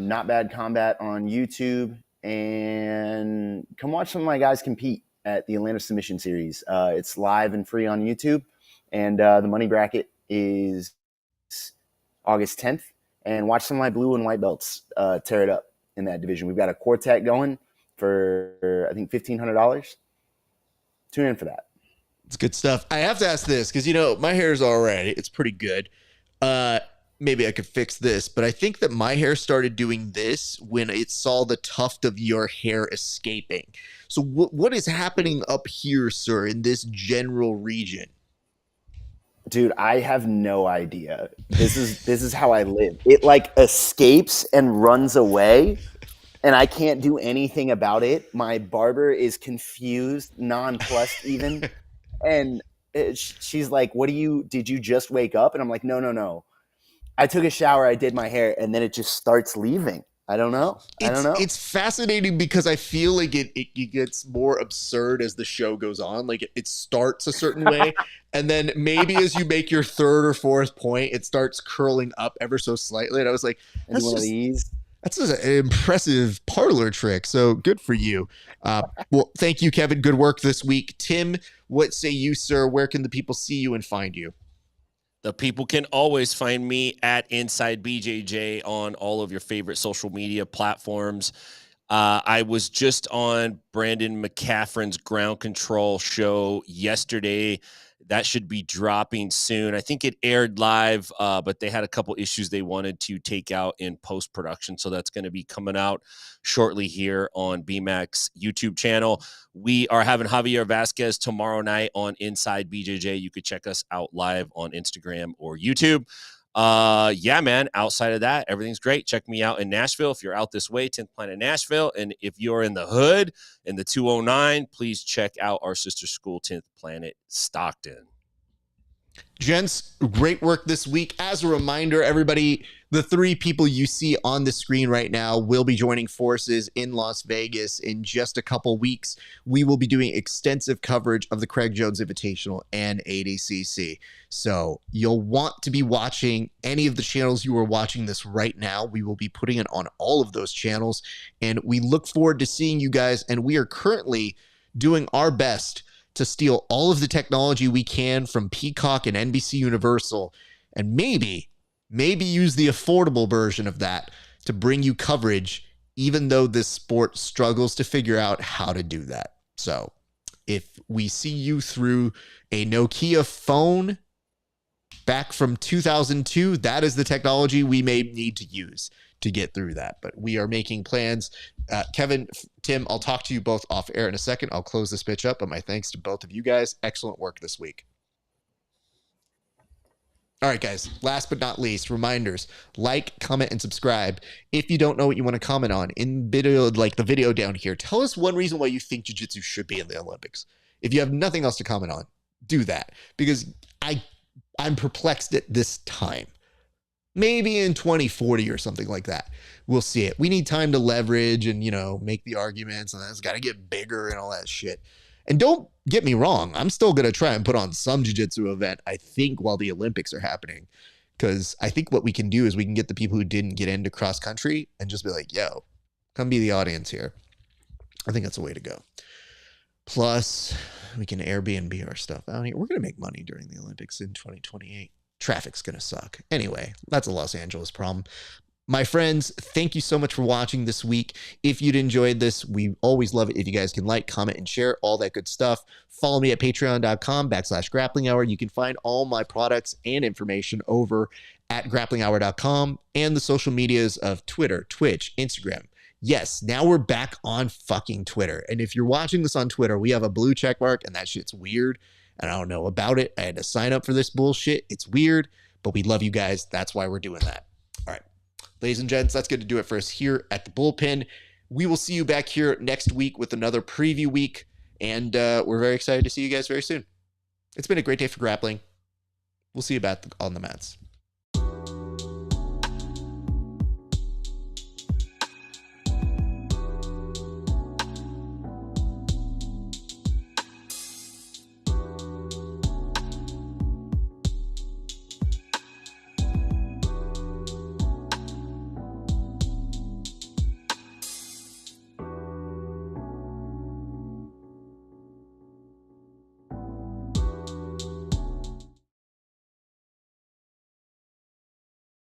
[SPEAKER 3] Not Bad Combat on YouTube. And come watch some of my guys compete at the Atlanta Submission Series. It's live and free on YouTube. And the money bracket is August 10th. And watch some of my blue and white belts tear it up in that division. We've got a quartet going for, I think, $1,500. Tune in for that.
[SPEAKER 1] It's good stuff. I have to ask this because, my hair is all right. It's pretty good. Maybe I could fix this, but I think that my hair started doing this when it saw the tuft of your hair escaping. So what is happening up here, sir, in this general region?
[SPEAKER 3] Dude, I have no idea. This is how I live. It like escapes and runs away, and I can't do anything about it. My barber is confused, nonplussed even. And she's like, did you just wake up? And I'm like, no. I took a shower, I did my hair, and then it just starts leaving. I don't know.
[SPEAKER 1] It's fascinating because I feel like it gets more absurd as the show goes on. Like it starts a certain way, and then maybe as you make your third or fourth point, it starts curling up ever so slightly. And I was like, that's just an impressive parlor trick. So good for you. Well, thank you, Kevin. Good work this week. Tim, what say you, sir? Where can the people see you and find you?
[SPEAKER 2] The people can always find me at Inside BJJ on all of your favorite social media platforms. I was just on Brandon McCaffrey's Ground Control show yesterday. That should be dropping soon. I think it aired live, but they had a couple issues they wanted to take out in post-production. So that's going to be coming out shortly here on BMAC's YouTube channel. We are having Javier Vasquez tomorrow night on Inside BJJ. You could check us out live on Instagram or YouTube. Yeah, man, outside of that, everything's great. Check me out in Nashville. If you're out this way, 10th Planet Nashville. And if you're in the hood in the 209, please check out our sister school, 10th Planet Stockton.
[SPEAKER 1] Gents, great work this week. As a reminder, everybody, the three people you see on the screen right now will be joining forces in Las Vegas in just a couple weeks. We will be doing extensive coverage of the Craig Jones Invitational and ADCC. So you'll want to be watching any of the channels you are watching this right now. We will be putting it on all of those channels, and we look forward to seeing you guys. And we are currently doing our best to steal all of the technology we can from Peacock and NBC Universal, and maybe use the affordable version of that to bring you coverage, even though this sport struggles to figure out how to do that. So if we see you through a Nokia phone back from 2002. That is the technology we may need to use to get through that. But we are making plans. Kevin, Tim, I'll talk to you both off air in a second. I'll close this pitch up, but my thanks to both of you guys. Excellent work this week. All right, guys, last but not least, reminders, like, comment, and subscribe. If you don't know what you want to comment on in video, like the video down here, tell us one reason why you think jiu-jitsu should be in the Olympics. If you have nothing else to comment on, do that, because I'm perplexed at this time. Maybe in 2040 or something like that, we'll see it. We need time to leverage and, make the arguments, and it's got to get bigger and all that shit. And don't get me wrong, I'm still going to try and put on some jiu-jitsu event, I think, while the Olympics are happening. Because I think what we can do is we can get the people who didn't get into cross country and just be like, yo, come be the audience here. I think that's the way to go. Plus, we can Airbnb our stuff out here. We're going to make money during the Olympics in 2028. Traffic's going to suck. Anyway, that's a Los Angeles problem. My friends, thank you so much for watching this week. If you'd enjoyed this, we always love it if you guys can like, comment, and share all that good stuff. Follow me at patreon.com/grappling hour. You can find all my products and information over at grapplinghour.com and the social medias of Twitter, Twitch, Instagram. Yes, now we're back on fucking Twitter. And if you're watching this on Twitter, we have a blue check mark, and that shit's weird. And I don't know about it. I had to sign up for this bullshit. It's weird, but we love you guys. That's why we're doing that. All right. Ladies and gents, that's going to do it for us here at the Bullpen. We will see you back here next week with another preview week, and we're very excited to see you guys very soon. It's been a great day for grappling. We'll see you back on the mats.